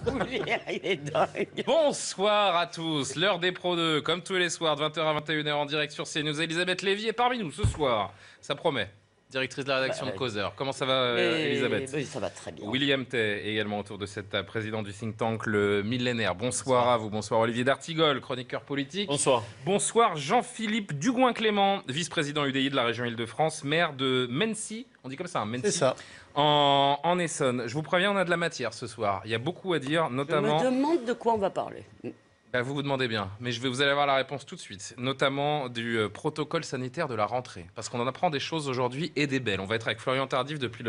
Il est dingue. Bonsoir à tous, l'heure des Pro 2, comme tous les soirs, de 20h à 21h en direct sur CNews. Elisabeth Lévy est parmi nous ce soir, ça promet. Directrice de la rédaction de Causeur. Comment ça va, Elisabeth? Oui, ça va très bien. William Tay, également autour de cette présidente du think tank Le Millénaire. Bonsoir à vous. Bonsoir Olivier d'Artigol, chroniqueur politique. Bonsoir. Bonsoir Jean-Philippe Dugoin-Clément, vice-président UDI de la région Île-de-France, maire de Mency. On dit comme ça, Mency. C'est ça. En Essonne. Je vous préviens, on a de la matière ce soir. Il y a beaucoup à dire, notamment... Je me demande de quoi on va parler. Vous vous demandez bien, mais vous allez avoir la réponse tout de suite, notamment du protocole sanitaire de la rentrée, parce qu'on en apprend des choses aujourd'hui et des belles. On va être avec Florian Tardif depuis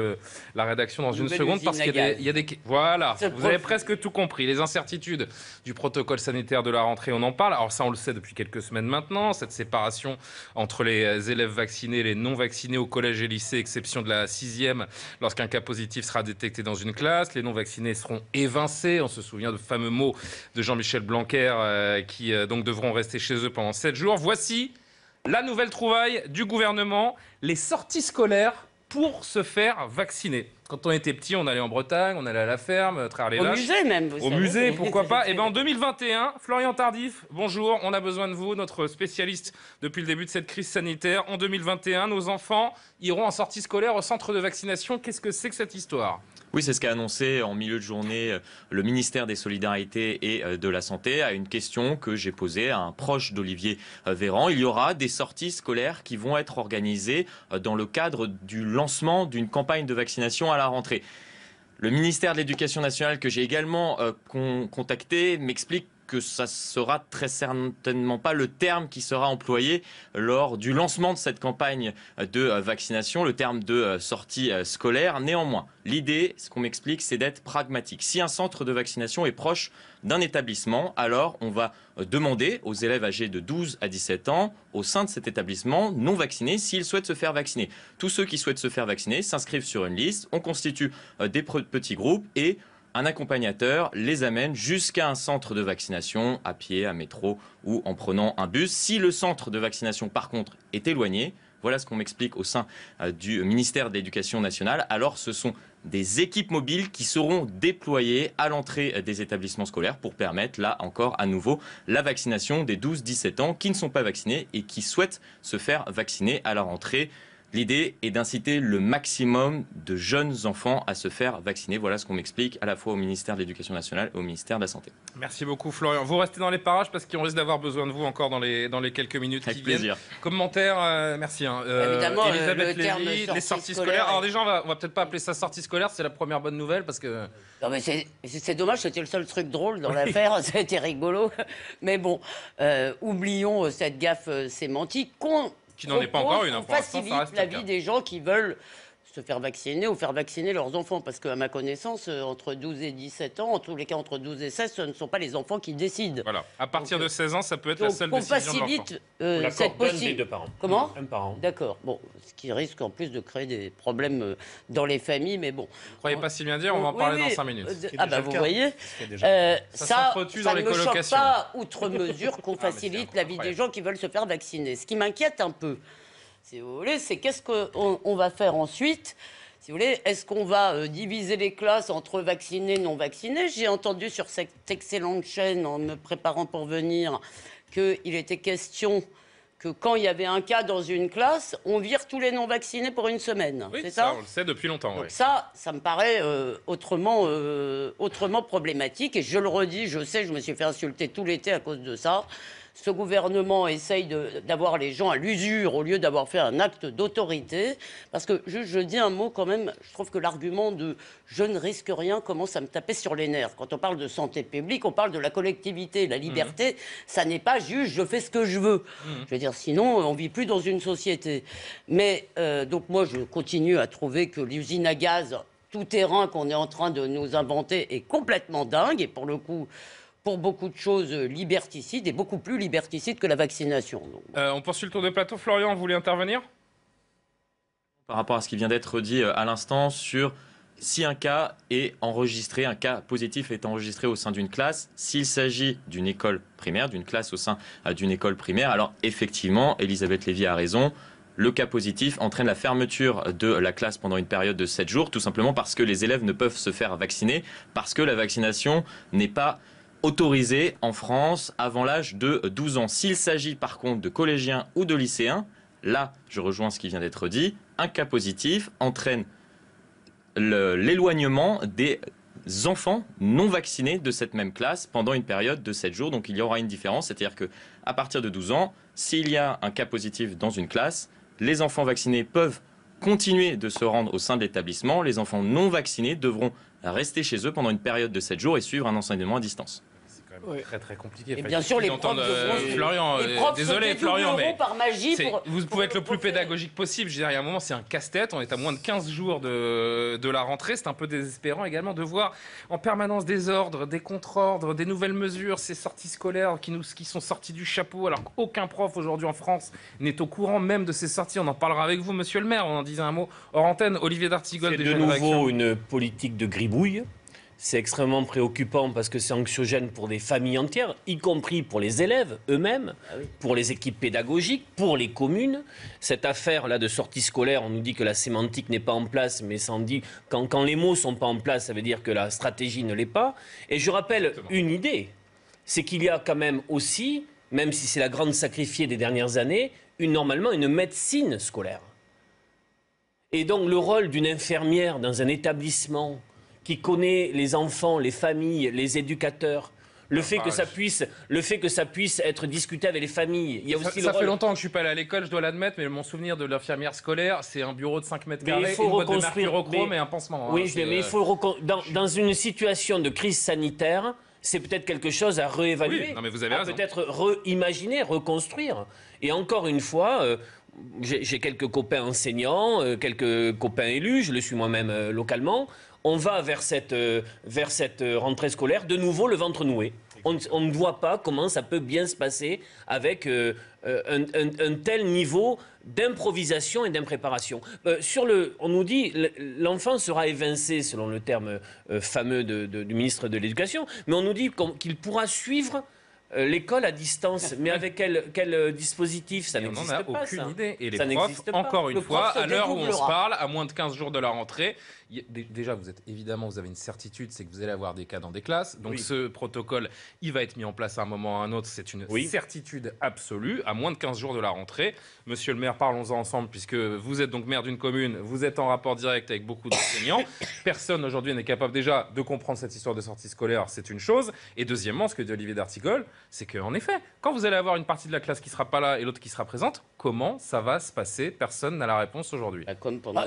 la rédaction dans une seconde, parce qu'il y a des... Voilà, vous avez presque tout compris. Les incertitudes du protocole sanitaire de la rentrée, on en parle. Alors ça, on le sait depuis quelques semaines maintenant, cette séparation entre les élèves vaccinés et les non vaccinés au collège et lycée, exception de la 6e, lorsqu'un cas positif sera détecté dans une classe. Les non vaccinés seront évincés. On se souvient de fameux mots de Jean-Michel Blanquer, qui donc devront rester chez eux pendant 7 jours. Voici la nouvelle trouvaille du gouvernement, les sorties scolaires pour se faire vacciner. Quand on était petit, on allait en Bretagne, on allait à la ferme, traire les vaches. Au musée même, vous Au savez. musée, pourquoi pas. Et bien en 2021, Florian Tardif, bonjour, on a besoin de vous, notre spécialiste depuis le début de cette crise sanitaire. En 2021, nos enfants iront en sortie scolaire au centre de vaccination. Qu'est-ce que c'est que cette histoire ? Oui, c'est ce qu'a annoncé en milieu de journée le ministère des Solidarités et de la Santé à une question que j'ai posée à un proche d'Olivier Véran. Il y aura des sorties scolaires qui vont être organisées dans le cadre du lancement d'une campagne de vaccination à la rentrée. Le ministère de l'Éducation nationale, que j'ai également contacté, m'explique que ça sera très certainement pas le terme qui sera employé lors du lancement de cette campagne de vaccination, le terme de sortie scolaire. Néanmoins, l'idée, ce qu'on m'explique, c'est d'être pragmatique. Si un centre de vaccination est proche d'un établissement, alors on va demander aux élèves âgés de 12 à 17 ans, au sein de cet établissement, non vaccinés, s'ils souhaitent se faire vacciner. Tous ceux qui souhaitent se faire vacciner s'inscrivent sur une liste, on constitue des petits groupes et un accompagnateur les amène jusqu'à un centre de vaccination, à pied, à métro ou en prenant un bus. Si le centre de vaccination, par contre, est éloigné, voilà ce qu'on m'explique au sein du ministère de l'Éducation nationale, alors ce sont des équipes mobiles qui seront déployées à l'entrée des établissements scolaires pour permettre, là encore, à nouveau, la vaccination des 12-17 ans qui ne sont pas vaccinés et qui souhaitent se faire vacciner à la rentrée. L'idée est d'inciter le maximum de jeunes enfants à se faire vacciner. Voilà ce qu'on m'explique à la fois au ministère de l'Éducation nationale et au ministère de la Santé. Merci beaucoup Florian. Vous restez dans les parages parce qu'on risque d'avoir besoin de vous encore dans les quelques minutes Avec qui plaisir. viennent. Commentaire, merci. Évidemment, Elisabeth le terme Lévy, les sortie sorties scolaire. scolaires. Alors déjà, on va peut-être pas appeler ça sortie scolaire, c'est la première bonne nouvelle parce que... Non, mais c'est dommage, c'était le seul truc drôle dans l'affaire, c'était rigolo. Mais bon, oublions cette gaffe sémantique Qui n'en est pas encore une, hein, pour l'instant, ça facilite reste la le cas. vie des gens qui veulent se faire vacciner ou faire vacciner leurs enfants. Parce qu'à ma connaissance, entre 12 et 17 ans, en tous les cas entre 12 et 16, ce ne sont pas les enfants qui décident. Voilà. À partir de 16 ans, ça peut être la Donc, seule on décision de l'enfant. facilite L'accord cette donne des possibilité. deux parents. Comment ? Un parent. D'accord. Bon, ce qui risque en plus de créer des problèmes dans les familles, mais bon. Vous croyez pas si bien dire, on va en Oui, parler oui, dans 5 minutes. Ah bah vous voyez, Ça ça s'entretue dans ne les me choque colocations. pas outre mesure qu'on Ah, mais facilite c'est la vie des gens qui veulent se faire vacciner. Ce qui m'inquiète un peu, si vous voulez, c'est qu'est-ce qu'on va faire ensuite. Si vous voulez, est-ce qu'on va diviser les classes entre vaccinés et non vaccinés? J'ai entendu sur cette excellente chaîne, en me préparant pour venir, qu'il était question que quand il y avait un cas dans une classe, on vire tous les non-vaccinés pour une semaine. Oui, c'est ça, ça? on le sait depuis longtemps. Donc oui. ça me paraît autrement problématique. Et je le redis, je sais, je me suis fait insulter tout l'été à cause de ça. Ce gouvernement essaye d'avoir les gens à l'usure au lieu d'avoir fait un acte d'autorité. Parce que, je dis un mot quand même, je trouve que l'argument de « je ne risque rien » commence à me taper sur les nerfs. Quand on parle de santé publique, on parle de la collectivité. La liberté, ça n'est pas juste « je fais ce que je veux ». Je veux dire, sinon, on ne vit plus dans une société. Mais, donc moi, je continue à trouver que l'usine à gaz tout terrain qu'on est en train de nous inventer est complètement dingue. Et pour le coup... pour beaucoup de choses liberticides et beaucoup plus liberticides que la vaccination. Donc, On poursuit le tour de plateau. Florian, vous voulez intervenir ? Par rapport à ce qui vient d'être dit à l'instant sur si un cas est enregistré, un cas positif est enregistré au sein d'une classe, s'il s'agit d'une école primaire, d'une classe au sein d'une école primaire, alors effectivement, Elisabeth Lévy a raison, le cas positif entraîne la fermeture de la classe pendant une période de 7 jours, tout simplement parce que les élèves ne peuvent se faire vacciner, parce que la vaccination n'est pas autorisée en France avant l'âge de 12 ans. S'il s'agit par contre de collégiens ou de lycéens, là, je rejoins ce qui vient d'être dit, un cas positif entraîne l'éloignement des enfants non vaccinés de cette même classe pendant une période de 7 jours. Donc il y aura une différence, c'est-à-dire qu'à partir de 12 ans, s'il y a un cas positif dans une classe, les enfants vaccinés peuvent continuer de se rendre au sein de l'établissement. Les enfants non vaccinés devront rester chez eux pendant une période de 7 jours et suivre un enseignement à distance. Très très compliqué. Et bien sûr, les profs Florian, désolé Florian, mais par magie vous pouvez être le plus pédagogique possible. Je veux dire, il y a un moment, c'est un casse-tête. On est à moins de 15 jours de la rentrée. C'est un peu désespérant également de voir en permanence des ordres, des contre-ordres, des nouvelles mesures, ces sorties scolaires qui sont sorties du chapeau, alors qu'aucun prof aujourd'hui en France n'est au courant même de ces sorties. On en parlera avec vous, monsieur le maire. On en disait un mot hors antenne. Olivier d'Artigol. C'est de nouveau une politique de gribouille. C'est extrêmement préoccupant parce que c'est anxiogène pour des familles entières, y compris pour les élèves eux-mêmes, pour les équipes pédagogiques, pour les communes. Cette affaire-là de sortie scolaire, on nous dit que la sémantique n'est pas en place, mais ça en dit quand les mots ne sont pas en place, ça veut dire que la stratégie ne l'est pas. Et je rappelle une idée, c'est qu'il y a quand même aussi, même si c'est la grande sacrifiée des dernières années, normalement une médecine scolaire. Et donc le rôle d'une infirmière dans un établissement qui connaît les enfants, les familles, les éducateurs, le fait que ça puisse être discuté avec les familles. Il y a aussi ça fait longtemps que je suis pas allé à l'école, je dois l'admettre, mais mon souvenir de l'infirmière scolaire, c'est un bureau de 5 mètres carrés, une boîte de mercurochrome et un pansement. Oui, mais il faut dans une situation de crise sanitaire, c'est peut-être quelque chose à réévaluer, oui, non, mais vous avez raison. Peut-être réimaginer, reconstruire. Et encore une fois, j'ai quelques copains enseignants, quelques copains élus, je le suis moi-même localement. On va vers cette rentrée scolaire, de nouveau le ventre noué. On ne voit pas comment ça peut bien se passer avec un tel niveau d'improvisation et d'impréparation. On nous dit l'enfant sera évincé, selon le terme fameux du ministre de l'Éducation, mais on nous dit qu'il pourra suivre l'école à distance, mais avec quel dispositif? Ça n'existe pas. On n'en a aucune idée. Et les ça profs, encore une fois, à l'heure où on se parle, à moins de 15 jours de la rentrée, déjà, vous avez une certitude, c'est que vous allez avoir des cas dans des classes. Donc ce protocole, il va être mis en place à un moment ou à un autre. C'est une certitude absolue, à moins de 15 jours de la rentrée. Monsieur le maire, parlons-en ensemble, puisque vous êtes donc maire d'une commune, vous êtes en rapport direct avec beaucoup d'enseignants. Personne aujourd'hui n'est capable déjà de comprendre cette histoire de sortie scolaire, c'est une chose. Et deuxièmement, ce que dit Olivier d'Artigol, c'est qu'en effet, quand vous allez avoir une partie de la classe qui ne sera pas là et l'autre qui sera présente, comment ça va se passer? Personne n'a la réponse aujourd'hui.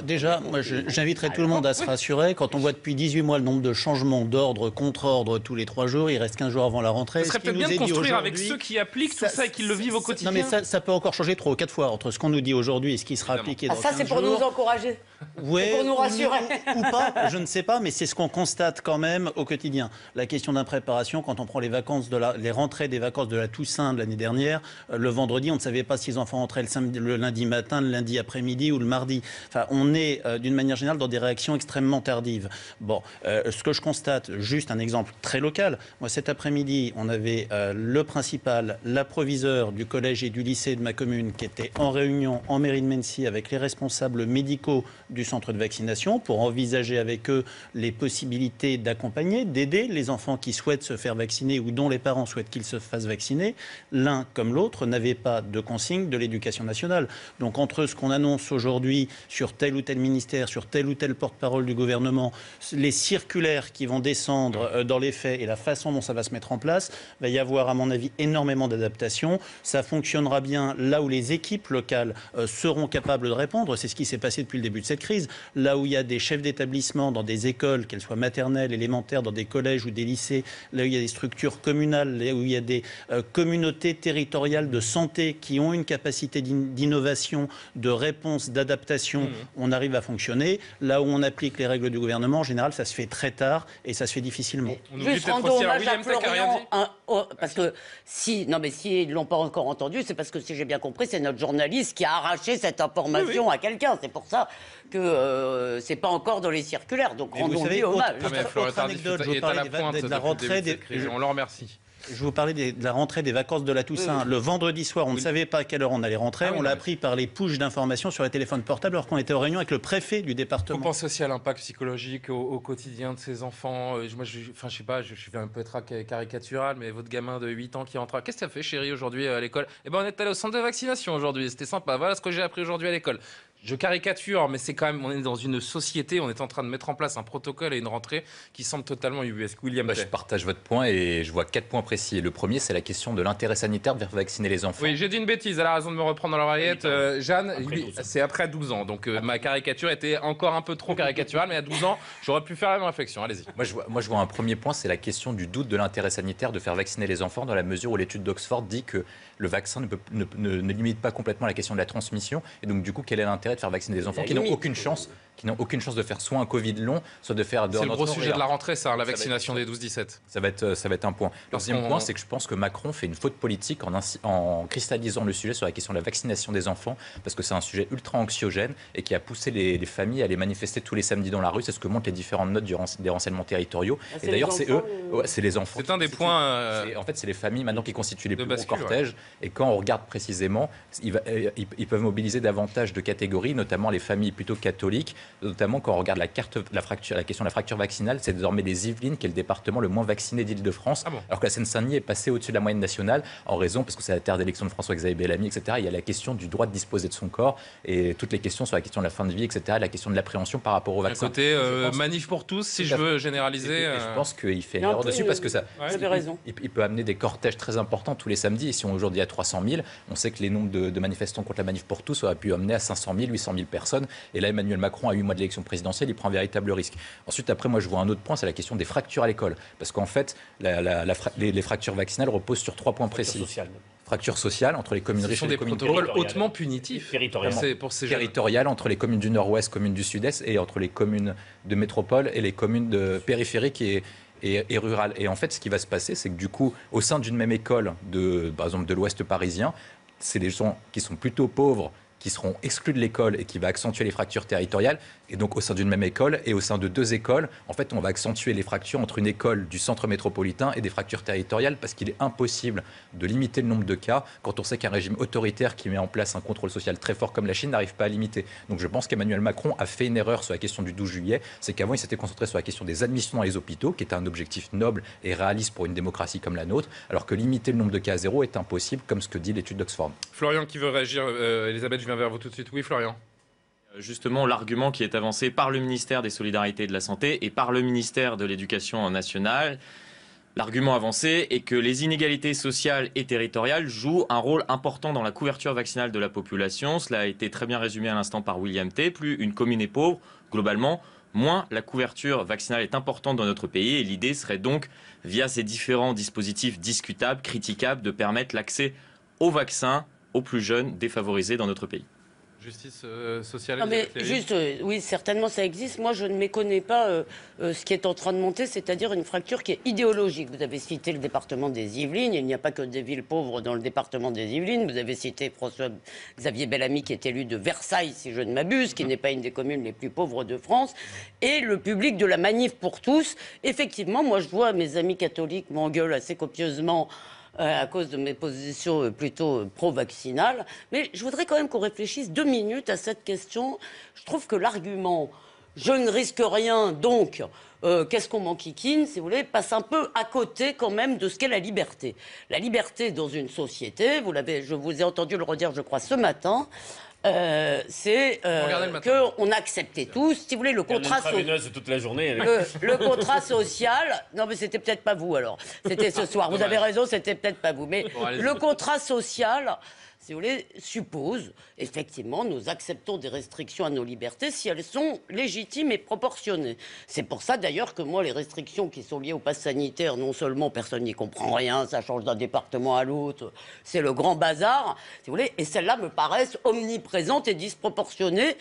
Déjà, moi, j'inviterai tout le monde à se rassurer. Quand on voit depuis 18 mois le nombre de changements d'ordre, contre-ordre tous les 3 jours, il reste 15 jours avant la rentrée. Ce serait peut-être bien de construire avec ceux qui appliquent tout ça et qui le vivent au quotidien. Non, mais ça peut encore changer 3 ou 4 fois entre ce qu'on nous dit aujourd'hui et ce qui sera appliqué dans 15 jours. Ça, c'est pour nous encourager. Oui, pour nous rassurer. Ou pas, je ne sais pas, mais c'est ce qu'on constate quand même au quotidien. La question d'impréparation, quand on prend les rentrées des vacances de la Toussaint de l'année dernière, le vendredi, on ne savait pas si les enfants rentraient le lundi matin, le lundi après-midi ou le mardi. Enfin, on est d'une manière générale dans des réactions extrêmement tardives. Bon, ce que je constate, juste un exemple très local, moi cet après-midi, on avait le principal, l'approviseur du collège et du lycée de ma commune qui était en réunion en mairie de Mennecy avec les responsables médicaux du centre de vaccination pour envisager avec eux les possibilités d'accompagner, d'aider les enfants qui souhaitent se faire vacciner ou dont les parents souhaitent qu'ils se fassent vacciner. L'un comme l'autre n'avait pas de consigne de l'éducation nationale. Donc entre ce qu'on annonce aujourd'hui sur tel ou tel ministère, sur tel ou tel porte-parole du gouvernement, les circulaires qui vont descendre dans les faits et la façon dont ça va se mettre en place, va y avoir à mon avis énormément d'adaptations. Ça fonctionnera bien là où les équipes locales seront capables de répondre. C'est ce qui s'est passé depuis le début de cette crise. Là où il y a des chefs d'établissement dans des écoles, qu'elles soient maternelles, élémentaires, dans des collèges ou des lycées, là où il y a des structures communales, là où il y a des communautés territoriales de santé qui ont une capacité d'innovation, de réponse, d'adaptation, on arrive à fonctionner. Là où on applique les règles du gouvernement, en général, ça se fait très tard et ça se fait difficilement. Juste rendons hommage à Florian, parce que s'ils ne l'ont pas encore entendu, c'est parce que, si j'ai bien compris, c'est notre journaliste qui a arraché cette information à quelqu'un. C'est pour ça que c'est pas encore dans les circulaires. Donc rendons-lui hommage. Autre anecdote, je vous parlais de la rentrée. On le remercie. Je vous parlais de la rentrée des vacances de la Toussaint. Le vendredi soir, on ne savait pas à quelle heure on allait rentrer. On l'a appris par les pushs d'informations sur les téléphones portables alors qu'on était en réunion avec le préfet du département. Vous pensez aussi à l'impact psychologique au quotidien de ces enfants. Moi, je sais pas, je vais un peu être caricatural, mais votre gamin de 8 ans qui rentre. Qu'est-ce que ça fait, chérie, aujourd'hui à l'école? Eh ben, on est allé au centre de vaccination aujourd'hui. C'était sympa. Voilà ce que j'ai appris aujourd'hui à l'école. Je caricature, mais c'est quand même, on est dans une société, on est en train de mettre en place un protocole et une rentrée qui semble totalement ubuesque. William Tay. Je partage votre point et je vois 4 points précis. Le premier, c'est la question de l'intérêt sanitaire de faire vacciner les enfants. Oui, j'ai dit une bêtise, elle a raison de me reprendre dans l'oreillette. Jeanne, c'est après 12 ans, donc ma caricature était encore un peu trop caricaturale, mais à 12 ans, j'aurais pu faire la même réflexion. Allez-y. Moi, je vois un premier point, c'est la question du doute de l'intérêt sanitaire de faire vacciner les enfants, dans la mesure où l'étude d'Oxford dit que le vaccin ne limite pas complètement la question de la transmission. Et donc, du coup, quel est l'intérêt de faire vacciner des enfants qui n'ont aucune chance de faire soit un Covid long, soit de faire... C'est le gros sujet de la rentrée, ça, la vaccination des 12-17. Ça va être un point. Le deuxième point, c'est que je pense que Macron fait une faute politique en cristallisant le sujet sur la question de la vaccination des enfants, parce que c'est un sujet ultra anxiogène et qui a poussé les familles à les manifester tous les samedis dans la rue. C'est ce que montrent les différentes notes des renseignements territoriaux. Et d'ailleurs, c'est eux, c'est les enfants. C'est un des points... En fait, c'est les familles maintenant qui constituent les plus gros cortèges. Ouais. Et quand on regarde précisément, ils peuvent mobiliser davantage de catégories, notamment les familles plutôt catholiques, notamment quand on regarde la question de la fracture vaccinale, c'est désormais les Yvelines qui est le département le moins vacciné d'Île-de-France, alors que la Seine-Saint-Denis est passée au-dessus de la moyenne nationale en raison, parce que c'est la terre d'élection de François-Xavier Bellamy, etc. Il y a la question du droit de disposer de son corps et toutes les questions sur la question de la fin de vie, etc. La question de l'appréhension par rapport au vaccin. Un côté manif pour tous, si je veux généraliser. Et je pense qu'il fait une erreur dessus parce que ça, raison. Il peut amener des cortèges très importants tous les samedis. Et si aujourd'hui il y a 300 000, on sait que les nombres de manifestants contre la manif pour tous auraient pu amener à 500 000, 800 000 personnes. Et là, Emmanuel Macron, à 8 mois de l'élection présidentielle, il prend un véritable risque. Ensuite, après, moi, je vois un autre point, c'est la question des fractures à l'école. Parce qu'en fait, les fractures vaccinales reposent sur 3 points précis. Fracture sociale entre les communes riches et les communes protocoles hautement punitifs. Territoriales entre les communes du Nord-Ouest, communes du Sud-Est et entre les communes de métropole et les communes de périphériques et rurales. Et en fait, ce qui va se passer, c'est que du coup, au sein d'une même école, par exemple de l'Ouest parisien, c'est des gens qui sont plutôt pauvres, qui seront exclus de l'école et qui va accentuer les fractures territoriales. Et donc, au sein d'une même école et au sein de 2 écoles, en fait, on va accentuer les fractures entre une école du centre métropolitain et des fractures territoriales parce qu'il est impossible de limiter le nombre de cas quand on sait qu'un régime autoritaire qui met en place un contrôle social très fort comme la Chine n'arrive pas à limiter. Donc, je pense qu'Emmanuel Macron a fait une erreur sur la question du 12 juillet. C'est qu'avant, il s'était concentré sur la question des admissions dans les hôpitaux, qui est un objectif noble et réaliste pour une démocratie comme la nôtre, alors que limiter le nombre de cas à 0 est impossible, comme ce que dit l'étude d'Oxford. Florian qui veut réagir. Elisabeth, je viens vers vous tout de suite. Oui, Florian. Justement, l'argument qui est avancé par le ministère des Solidarités et de la Santé et par le ministère de l'Éducation nationale, l'argument avancé est que les inégalités sociales et territoriales jouent un rôle important dans la couverture vaccinale de la population. Cela a été très bien résumé à l'instant par William Tay. Plus une commune est pauvre, globalement, moins la couverture vaccinale est importante dans notre pays. Et l'idée serait donc, via ces différents dispositifs discutables, critiquables, de permettre l'accès au vaccin aux plus jeunes défavorisés dans notre pays. Justice sociale. Non mais juste, oui, certainement ça existe. Moi, je ne méconnais pas ce qui est en train de monter, c'est-à-dire une fracture qui est idéologique. Vous avez cité le département des Yvelines. Il n'y a pas que des villes pauvres dans le département des Yvelines. Vous avez cité François-Xavier Bellamy, qui est élu de Versailles, si je ne m'abuse, qui n'est pas une des communes les plus pauvres de France. Et le public de la manif pour tous. Effectivement, moi, je vois mes amis catholiques m'engueulent assez copieusement à cause de mes positions plutôt pro-vaccinales. Mais je voudrais quand même qu'on réfléchisse 2 minutes à cette question. Je trouve que l'argument « je ne risque rien, donc qu'est-ce qu'on m'enquiquine ?» si vous voulez, passe un peu à côté quand même de ce qu'est la liberté. La liberté dans une société, je vous ai entendu le redire, je crois, ce matin, c'est qu'on acceptait tous, si vous voulez, le contrat social. toute la journée. Le contrat social. Non, mais c'était peut-être pas vous alors. C'était ce soir. Vous avez raison, c'était peut-être pas vous. Mais le contrat social, si vous voulez, suppose, effectivement, nous acceptons des restrictions à nos libertés si elles sont légitimes et proportionnées. C'est pour ça, d'ailleurs, que moi, les restrictions qui sont liées au pass sanitaire, non seulement personne n'y comprend rien, ça change d'un département à l'autre, c'est le grand bazar, si vous voulez, et celles-là me paraissent omniprésentes et disproportionnées.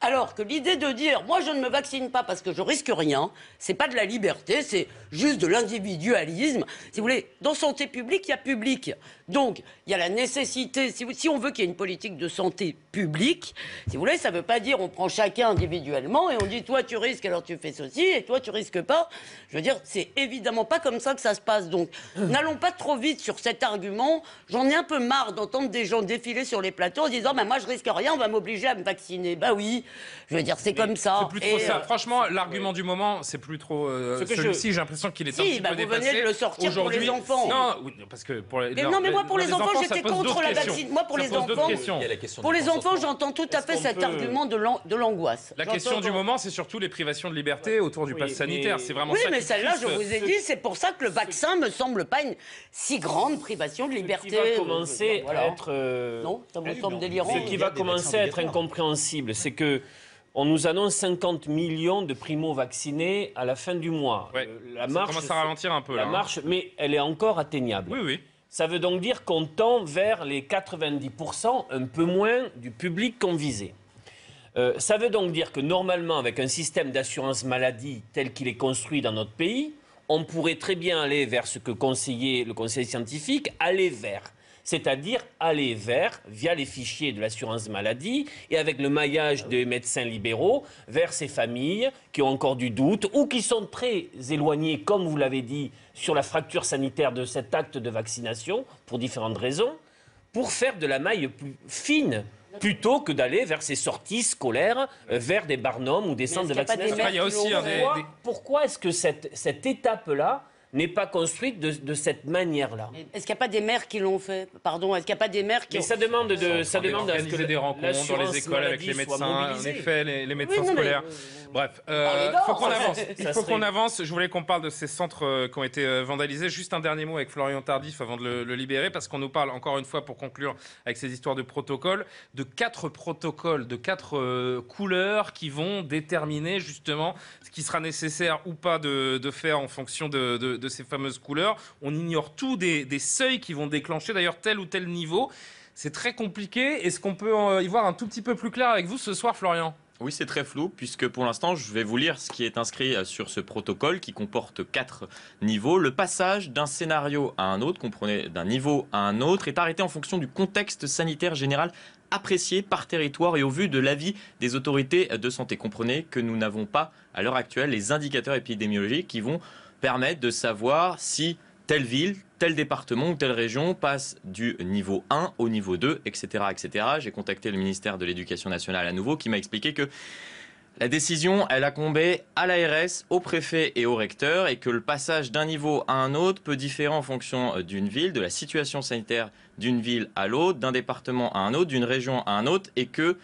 Alors que l'idée de dire, moi je ne me vaccine pas parce que je risque rien, c'est pas de la liberté, c'est juste de l'individualisme. Si vous voulez, dans santé publique, il y a public. Donc, il y a la nécessité, si on veut qu'il y ait une politique de santé publique, si vous voulez, ça ne veut pas dire on prend chacun individuellement et on dit toi tu risques alors tu fais ceci et toi tu risques pas. Je veux dire, c'est évidemment pas comme ça que ça se passe. Donc, n'allons pas trop vite sur cet argument. J'en ai un peu marre d'entendre des gens défiler sur les plateaux en disant moi je risque rien, on va m'obliger à me vacciner. Bah oui. Je veux dire, c'est comme ça. C'est plus trop ça. Franchement, l'argument du moment, c'est plus trop celui-ci. J'ai l'impression qu'il est un petit peu dépassé. Vous venez de le sortir pour les enfants. Non, parce que pour les. Non, mais moi, pour les enfants, j'étais contre la vaccination. Moi, pour les enfants, j'entends tout à fait cet argument de l'angoisse. La question du moment, c'est surtout les privations de liberté autour du pass sanitaire. C'est vraiment ça. Oui, mais celle-là, je vous ai dit, c'est pour ça que le vaccin me semble pas une si grande privation de liberté. Ce qui va commencer à être. Non, ça me semble délirant. Ce qui va commencer à être incompréhensible, c'est que. On nous annonce 50 millions de primo-vaccinés à la fin du mois. Ouais, la marche commence à ralentir un peu. La marche, mais elle est encore atteignable. Oui, oui. Ça veut donc dire qu'on tend vers les 90%, un peu moins, du public qu'on visait. Ça veut donc dire que normalement, avec un système d'assurance maladie tel qu'il est construit dans notre pays, on pourrait très bien aller vers ce que conseillait le conseil scientifique, aller vers. C'est-à-dire aller vers, via les fichiers de l'assurance maladie et avec le maillage des médecins libéraux, vers ces familles qui ont encore du doute ou qui sont très éloignées, comme vous l'avez dit, sur la fracture sanitaire de cet acte de vaccination, pour différentes raisons, pour faire de la maille plus fine, plutôt que d'aller vers ces sorties scolaires, vers des barnums ou des centres de vaccination. Il y a aussi Pourquoi est-ce que cette étape-là n'est pas construite de cette manière-là. Est-ce qu'il n'y a pas des maires qui l'ont fait? Pardon, est-ce qu'il n'y a pas des maires qui Mais ça demande d'organiser des rencontres dans les écoles avec les médecins, en effet, les médecins scolaires. Bref, il faut qu'on avance. Il faut qu'on avance. Je voulais qu'on parle de ces centres qui ont été vandalisés. Juste un dernier mot avec Florian Tardif avant de le libérer, parce qu'on nous parle, encore une fois, pour conclure avec ces histoires de protocoles, de 4 protocoles, de 4 couleurs qui vont déterminer justement ce qui sera nécessaire ou pas de faire en fonction de ces fameuses couleurs. On ignore tout des seuils qui vont déclencher d'ailleurs tel ou tel niveau. C'est très compliqué. Est-ce qu'on peut y voir un tout petit peu plus clair avec vous ce soir, Florian ? Oui, c'est très flou, puisque pour l'instant, je vais vous lire ce qui est inscrit sur ce protocole qui comporte 4 niveaux. Le passage d'un scénario à un autre, comprenez, d'un niveau à un autre, est arrêté en fonction du contexte sanitaire général apprécié par territoire et au vu de l'avis des autorités de santé. Comprenez que nous n'avons pas, à l'heure actuelle, les indicateurs épidémiologiques qui vont permettre de savoir si telle ville, tel département ou telle région passe du niveau 1 au niveau 2, etc. etc. J'ai contacté le ministère de l'Éducation nationale à nouveau qui m'a expliqué que la décision, elle incombait à l'ARS, au préfet et au recteur et que le passage d'un niveau à un autre peut différer en fonction d'une ville, de la situation sanitaire d'une ville à l'autre, d'un département à un autre, d'une région à un autre et que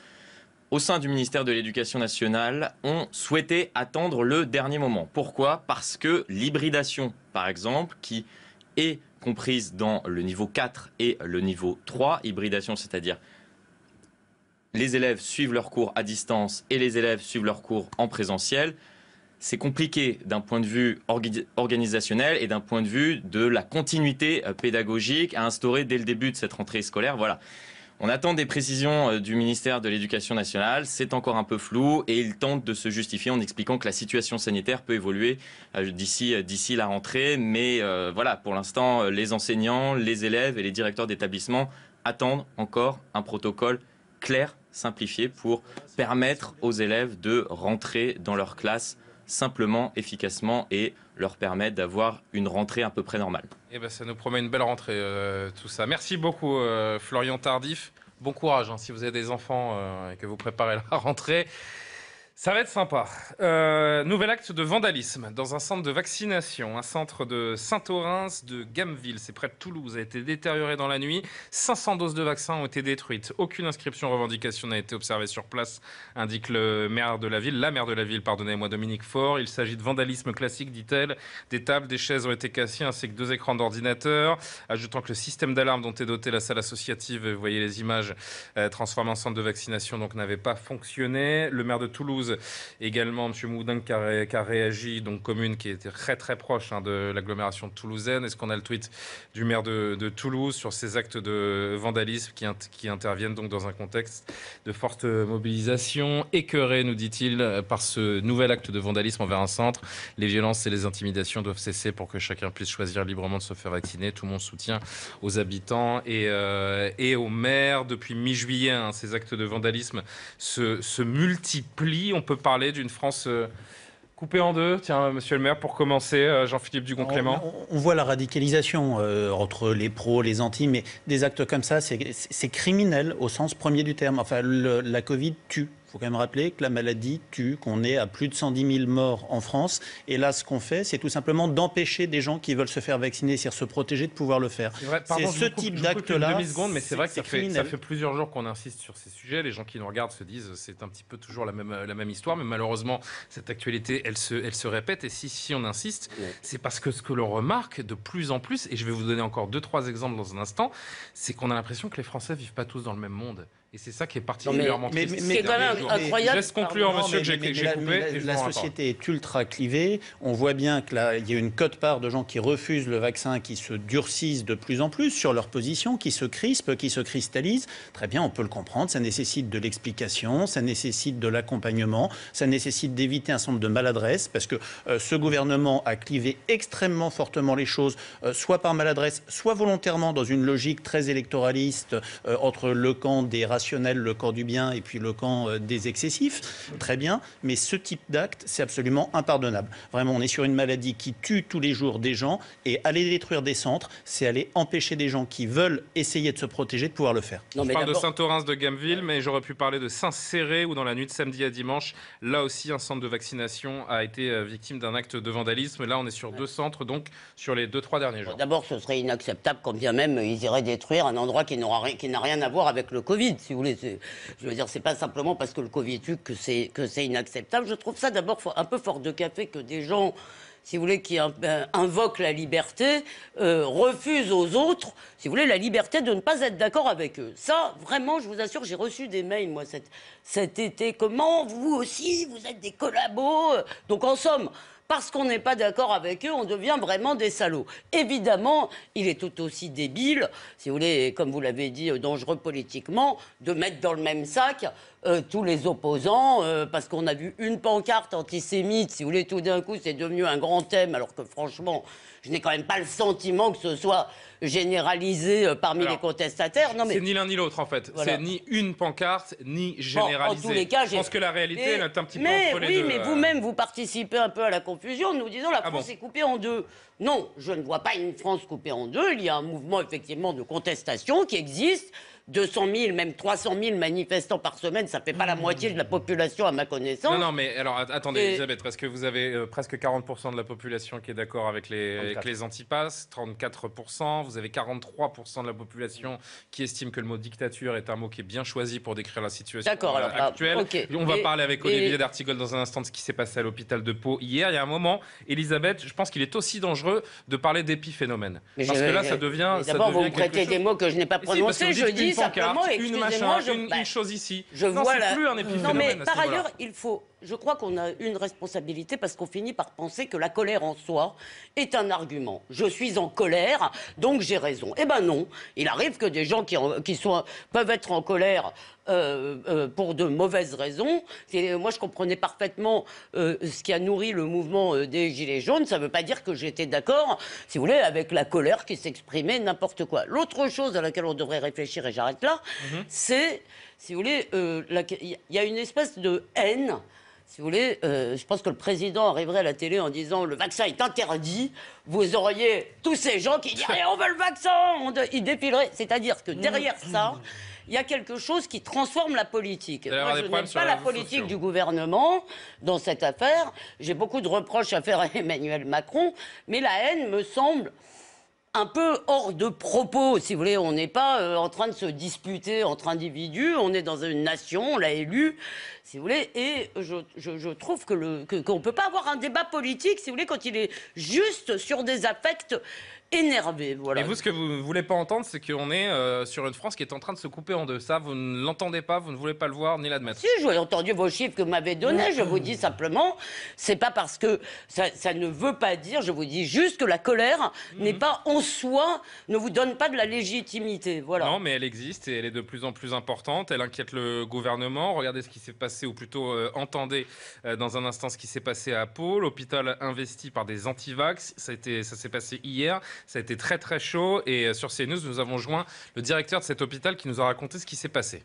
au sein du ministère de l'Éducation nationale, on souhaitait attendre le dernier moment. Pourquoi ? Parce que l'hybridation, par exemple, qui est comprise dans le niveau 4 et le niveau 3, hybridation, c'est-à-dire les élèves suivent leurs cours à distance et les élèves suivent leurs cours en présentiel, c'est compliqué d'un point de vue organisationnel et d'un point de vue de la continuité pédagogique à instaurer dès le début de cette rentrée scolaire. Voilà. On attend des précisions du ministère de l'Éducation nationale, c'est encore un peu flou et il tente de se justifier en expliquant que la situation sanitaire peut évoluer d'ici la rentrée. Mais voilà, pour l'instant, les enseignants, les élèves et les directeurs d'établissement attendent encore un protocole clair, simplifié pour permettre aux élèves de rentrer dans leur classe simplement, efficacement et leur permettre d'avoir une rentrée à peu près normale. Eh ben, ça nous promet une belle rentrée, tout ça. Merci beaucoup, Florian Tardif. Bon courage si vous avez des enfants et que vous préparez la rentrée. Ça va être sympa. Nouvel acte de vandalisme dans un centre de vaccination. Un centre de Saint-Orens de Gameville, c'est près de Toulouse, a été détérioré dans la nuit. 500 doses de vaccins ont été détruites. Aucune inscription revendication n'a été observée sur place, indique la maire de la ville, pardonnez-moi, Dominique Faure. Il s'agit de vandalisme classique, dit-elle. Des tables, des chaises ont été cassées, ainsi que 2 écrans d'ordinateur. Ajoutant que le système d'alarme dont est dotée la salle associative, vous voyez les images, transformée en centre de vaccination, donc n'avait pas fonctionné. Le maire de Toulouse Toulouse également, M. Moudin qui a réagi, donc commune qui était très très proche de l'agglomération toulousaine. Est-ce qu'on a le tweet du maire de Toulouse sur ces actes de vandalisme qui interviennent donc dans un contexte de forte mobilisation? Écœuré, nous dit-il, par ce nouvel acte de vandalisme envers un centre. Les violences et les intimidations doivent cesser pour que chacun puisse choisir librement de se faire vacciner. Tout mon soutien aux habitants et aux maires. Depuis mi-juillet, ces actes de vandalisme se multiplient. On peut parler d'une France coupée en deux. Tiens, monsieur le maire, pour commencer, Jean-Philippe Dugon-Clément. On voit la radicalisation entre les pros, les anti, mais des actes comme ça, c'est criminel au sens premier du terme. Enfin, la Covid tue. Il faut quand même rappeler que la maladie tue, qu'on est à plus de 110 000 morts en France. Et là, ce qu'on fait, c'est tout simplement d'empêcher des gens qui veulent se faire vacciner, c'est-à-dire se protéger, de pouvoir le faire. C'est ce type d'acte-là. Demi-seconde, mais c'est vrai que ça fait plusieurs jours qu'on insiste sur ces sujets. Les gens qui nous regardent se disent c'est un petit peu toujours la même histoire, mais malheureusement, cette actualité, elle se répète. Et si on insiste, c'est parce que ce que l'on remarque de plus en plus, et je vais vous donner encore 2-3 exemples dans un instant, c'est qu'on a l'impression que les Français vivent pas tous dans le même monde. Et c'est ça qui est particulièrement triste. C'est quand même incroyable. Je laisse conclure, monsieur, que j'ai coupé. La société est ultra clivée. On voit bien qu'il y a une quote-part de gens qui refusent le vaccin, qui se durcissent de plus en plus sur leur position, qui se crispent, qui se cristallisent. Très bien, on peut le comprendre. Ça nécessite de l'explication, ça nécessite de l'accompagnement, ça nécessite d'éviter un certain nombre de maladresses, parce que ce gouvernement a clivé extrêmement fortement les choses, soit par maladresse, soit volontairement dans une logique très électoraliste entre le camp des rationnels, le camp du bien et puis le camp des excessifs. Très bien, mais ce type d'acte, c'est absolument impardonnable. Vraiment, on est sur une maladie qui tue tous les jours des gens, et aller détruire des centres, c'est aller empêcher des gens qui veulent essayer de se protéger de pouvoir le faire. On parle de Saint-Orens de Gameville, mais j'aurais pu parler de Saint-Céré, où dans la nuit de samedi à dimanche, là aussi un centre de vaccination a été victime d'un acte de vandalisme. Là, on est sur 2 centres, donc sur les 2-3 derniers jours. D'abord, ce serait inacceptable quand bien même ils iraient détruire un endroit qui n'a rien à voir avec le Covid. Si vous voulez, je veux dire, c'est pas simplement parce que le Covid tue que c'est inacceptable. Je trouve ça d'abord un peu fort de café que des gens, si vous voulez, qui invoquent la liberté, refusent aux autres, si vous voulez, la liberté de ne pas être d'accord avec eux. Ça, vraiment, je vous assure, j'ai reçu des mails, moi, cet été. Comment, vous aussi, vous êtes des collabos? Donc, en somme, parce qu'on n'est pas d'accord avec eux, on devient vraiment des salauds. Évidemment, il est tout aussi débile, si vous voulez, comme vous l'avez dit, dangereux politiquement, de mettre dans le même sac tous les opposants, parce qu'on a vu une pancarte antisémite, si vous voulez, tout d'un coup, c'est devenu un grand thème, alors que franchement, je n'ai quand même pas le sentiment que ce soit généralisé parmi les contestataires. Non, mais c'est ni l'un ni l'autre, en fait. Voilà. C'est ni une pancarte, ni généralisé. En tous les cas, je pense que la réalité, elle est un petit peu entre les deux. Oui, mais vous-même, vous participez un peu à la confusion en nous disant la France est coupée en deux. Non, je ne vois pas une France coupée en deux. Il y a un mouvement, effectivement, de contestation qui existe. 200 000, même 300 000 manifestants par semaine, ça ne fait pas la moitié de la population à ma connaissance. Non, mais alors attendez, Elisabeth, parce que vous avez presque 40% de la population qui est d'accord avec les antipasses, 34%, vous avez 43% de la population qui estime que le mot dictature est un mot qui est bien choisi pour décrire la situation actuelle. Okay. On va parler avec Olivier d'Artigol dans un instant de ce qui s'est passé à l'hôpital de Pau hier. Il y a un moment, Elisabeth, je pense qu'il est aussi dangereux de parler d'épiphénomène. Parce que là, ça devient... D'abord, vous me prêtez des mots que je n'ai pas prononcés, je dis simplement, excusez-moi, une chose ici. C'est plus un épiphénomène. Non, mais par ailleurs, je crois qu'on a une responsabilité parce qu'on finit par penser que la colère en soi est un argument. Je suis en colère, donc j'ai raison. Eh ben non, il arrive que des gens peuvent être en colère pour de mauvaises raisons. Moi, je comprenais parfaitement ce qui a nourri le mouvement des Gilets jaunes. Ça ne veut pas dire que j'étais d'accord, si vous voulez, avec la colère qui s'exprimait n'importe quoi. L'autre chose à laquelle on devrait réfléchir, et j'arrête là, c'est, si vous voulez, il y a une espèce de haine. Si vous voulez, je pense que le président arriverait à la télé en disant le vaccin est interdit. Vous auriez tous ces gens qui diraient on veut le vaccin, ils défileraient. C'est-à-dire que derrière ça, il y a quelque chose qui transforme la politique. Moi, je n'aime pas la politique du gouvernement dans cette affaire. J'ai beaucoup de reproches à faire à Emmanuel Macron, mais la haine me semble un peu hors de propos, si vous voulez. On n'est pas en train de se disputer entre individus, on est dans une nation, on l'a élu, si vous voulez, et je trouve qu'on ne peut pas avoir un débat politique, si vous voulez, quand il est juste sur des affects énervé. Voilà. Et vous, ce que vous ne voulez pas entendre, c'est qu'on est sur une France qui est en train de se couper en deux. Ça, vous ne l'entendez pas, vous ne voulez pas le voir ni l'admettre. Si, j'ai entendu vos chiffres que vous m'avez donnés. Je vous dis simplement, c'est pas parce que ça ne veut pas dire, je vous dis juste que la colère n'est pas en soi, ne vous donne pas de la légitimité. Voilà. Non, mais elle existe et elle est de plus en plus importante. Elle inquiète le gouvernement. Regardez ce qui s'est passé, ou plutôt entendez dans un instant ce qui s'est passé à Pau. L'hôpital investi par des antivax. Ça s'est passé hier. Ça a été très très chaud. Et sur CNews, nous avons joint le directeur de cet hôpital qui nous a raconté ce qui s'est passé.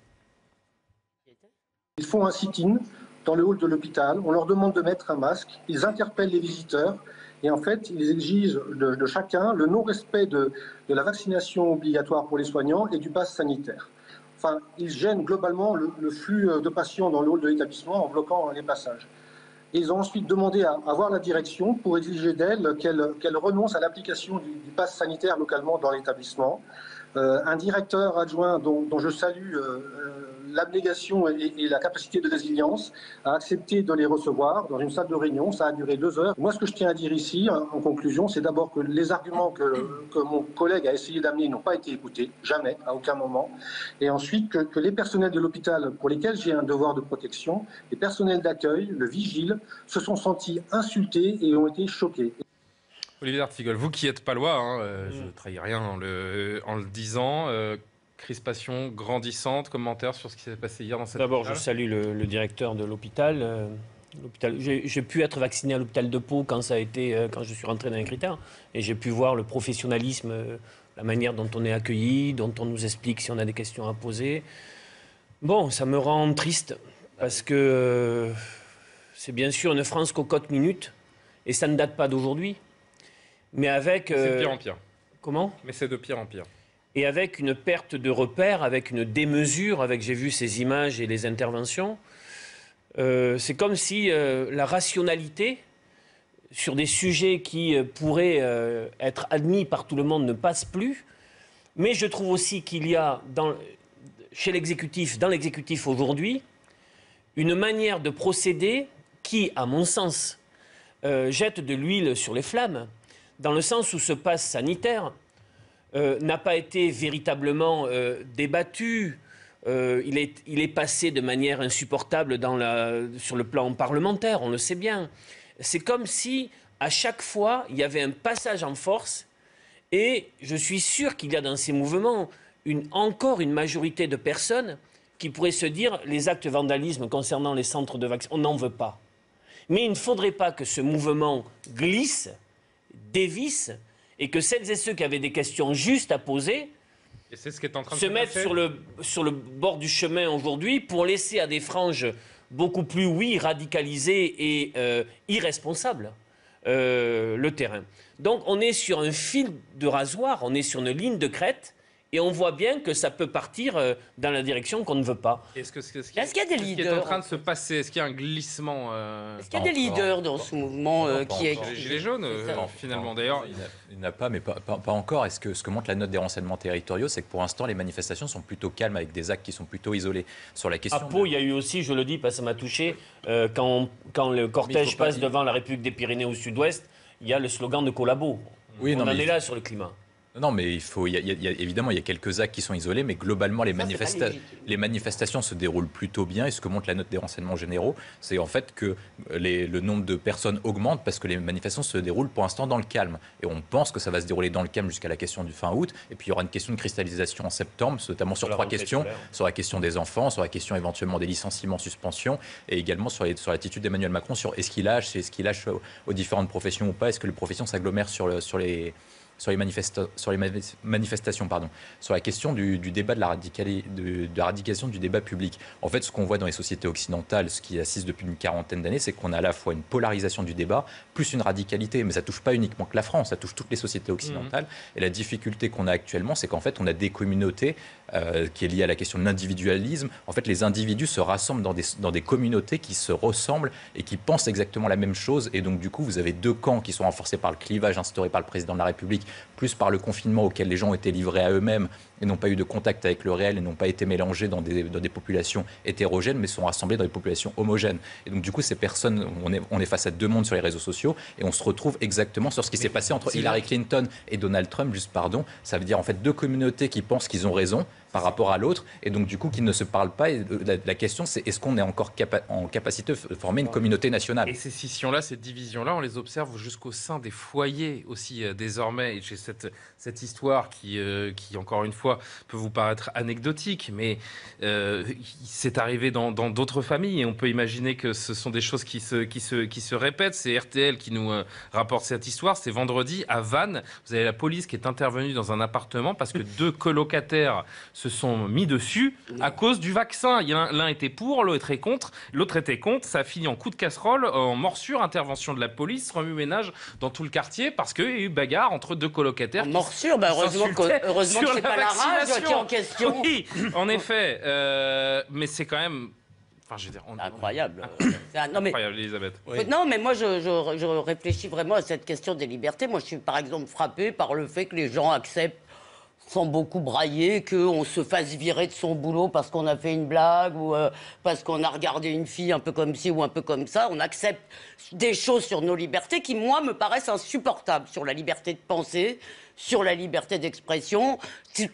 Ils font un sit-in dans le hall de l'hôpital. On leur demande de mettre un masque. Ils interpellent les visiteurs. Et en fait, ils exigent de chacun le non-respect de la vaccination obligatoire pour les soignants et du pass sanitaire. Enfin, ils gênent globalement le flux de patients dans le hall de l'établissement en bloquant les passages. Et ils ont ensuite demandé à voir la direction pour exiger d'elle qu'elle renonce à l'application du pass sanitaire localement dans l'établissement. Un directeur adjoint dont je salue l'abnégation et la capacité de résilience a accepté de les recevoir dans une salle de réunion. Ça a duré 2 heures. Moi, ce que je tiens à dire ici, en conclusion, c'est d'abord que les arguments que mon collègue a essayé d'amener n'ont pas été écoutés, jamais, à aucun moment. Et ensuite, que les personnels de l'hôpital, pour lesquels j'ai un devoir de protection, les personnels d'accueil, le vigile, se sont sentis insultés et ont été choqués. Olivier d'Artigol, vous qui êtes palois, je ne trahis rien en le disant, crispation grandissante, commentaire sur ce qui s'est passé hier dans cette D'abord, hôpital. je salue le directeur de l'hôpital. J'ai pu être vacciné à l'hôpital de Pau quand je suis rentré dans les critères. Et j'ai pu voir le professionnalisme, la manière dont on est accueilli, dont on nous explique si on a des questions à poser. Bon, ça me rend triste parce que c'est bien sûr une France cocotte-minute et ça ne date pas d'aujourd'hui. Mais avec... C'est de pire en pire. Comment ? Mais c'est de pire en pire. Et avec une perte de repères, avec une démesure, j'ai vu ces images et les interventions, c'est comme si la rationalité sur des sujets qui pourraient être admis par tout le monde ne passe plus. Mais je trouve aussi qu'il y a dans l'exécutif aujourd'hui, une manière de procéder qui, à mon sens, jette de l'huile sur les flammes, dans le sens où ce pass sanitaire n'a pas été véritablement débattu. Il est passé de manière insupportable sur le plan parlementaire, on le sait bien. C'est comme si, à chaque fois, il y avait un passage en force, et je suis sûr qu'il y a dans ces mouvements encore une majorité de personnes qui pourraient se dire les actes de vandalisme concernant les centres de vaccins, on n'en veut pas. Mais il ne faudrait pas que ce mouvement glisse, dévisse, et que celles et ceux qui avaient des questions justes à poser Et c'est ce qui est en train de se mettent sur le bord du chemin aujourd'hui pour laisser à des franges beaucoup plus, radicalisées et irresponsables le terrain. Donc on est sur un fil de rasoir, on est sur une ligne de crête, et on voit bien que ça peut partir dans la direction qu'on ne veut pas. Est-ce qu'il y a des leaders qui est en train de se passer? Est-ce qu'il y a un glissement Est-ce qu'il y a des leaders dans ce mouvement qui est... Les Gilets jaunes, finalement, d'ailleurs. Il n'y en a pas, mais pas encore. Ce que montre la note des renseignements territoriaux, c'est que pour l'instant, les manifestations sont plutôt calmes, avec des actes qui sont plutôt isolés. Sur la question à Pau, il y a eu aussi, je le dis parce que ça m'a touché, quand le cortège passe devant la République des Pyrénées au sud-ouest, il y a le slogan de Collabo. Oui, on en est là sur le climat. Non, mais évidemment, il y a quelques actes qui sont isolés, mais globalement, les manifestations se déroulent plutôt bien. Et ce que montre la note des renseignements généraux, c'est en fait que le nombre de personnes augmente parce que les manifestations se déroulent pour l'instant dans le calme. Et on pense que ça va se dérouler dans le calme jusqu'à la question du fin août. Et puis, il y aura une question de cristallisation en septembre, notamment sur 3 questions. Sur la question des enfants, sur la question éventuellement des licenciements, suspensions, et également sur l'attitude d'Emmanuel Macron sur est-ce qu'il lâche aux différentes professions ou pas. Est-ce que les professions s'agglomèrent sur les manifestations, sur la question du débat de la radicalisation du débat public. En fait, ce qu'on voit dans les sociétés occidentales, ce qui assiste depuis une quarantaine d'années, c'est qu'on a à la fois une polarisation du débat, plus une radicalité. Mais ça ne touche pas uniquement que la France, ça touche toutes les sociétés occidentales. Et la difficulté qu'on a actuellement, c'est qu'en fait, on a des communautés qui est liée à la question de l'individualisme. En fait, les individus se rassemblent dans des communautés qui se ressemblent et qui pensent exactement la même chose. Et donc, du coup, vous avez 2 camps qui sont renforcés par le clivage instauré par le président de la République plus par le confinement auquel les gens ont été livrés à eux-mêmes et n'ont pas eu de contact avec le réel et n'ont pas été mélangés dans des populations hétérogènes, mais sont rassemblés dans des populations homogènes. Et donc du coup, ces personnes, on est face à deux mondes sur les réseaux sociaux et on se retrouve exactement sur ce qui s'est passé entre Hillary Clinton et Donald Trump, ça veut dire en fait deux communautés qui pensent qu'ils ont raison par rapport à l'autre, et donc du coup qui ne se parlent pas. Et la question c'est, est-ce qu'on est encore en capacité de former une communauté nationale? Et ces scissions-là, ces divisions-là, on les observe jusqu'au sein des foyers aussi désormais. Et j'ai cette histoire qui, encore une fois, peut vous paraître anecdotique, mais c'est arrivé dans d'autres familles, et on peut imaginer que ce sont des choses qui se répètent. C'est RTL qui nous rapporte cette histoire. C'est vendredi à Vannes. Vous avez la police qui est intervenue dans un appartement parce que deux colocataires se sont mis dessus à cause du vaccin. L'un était pour, l'autre était contre. Ça a fini en coup de casserole, en morsure, intervention de la police, remue-ménage dans tout le quartier parce qu'il y a eu bagarre entre deux colocataires. En morsure, heureusement que c'est pas la rage qui est en question. Oui, en effet. Mais c'est quand même... Enfin, je veux dire, incroyable. Incroyable, Elisabeth. Oui. Non, mais moi, je réfléchis vraiment à cette question des libertés. Moi, je suis par exemple frappée par le fait que les gens acceptent, sans beaucoup brailler, qu'on se fasse virer de son boulot parce qu'on a fait une blague ou parce qu'on a regardé une fille un peu comme ci ou un peu comme ça. On accepte des choses sur nos libertés qui, moi, me paraissent insupportables. Sur la liberté de penser, sur la liberté d'expression.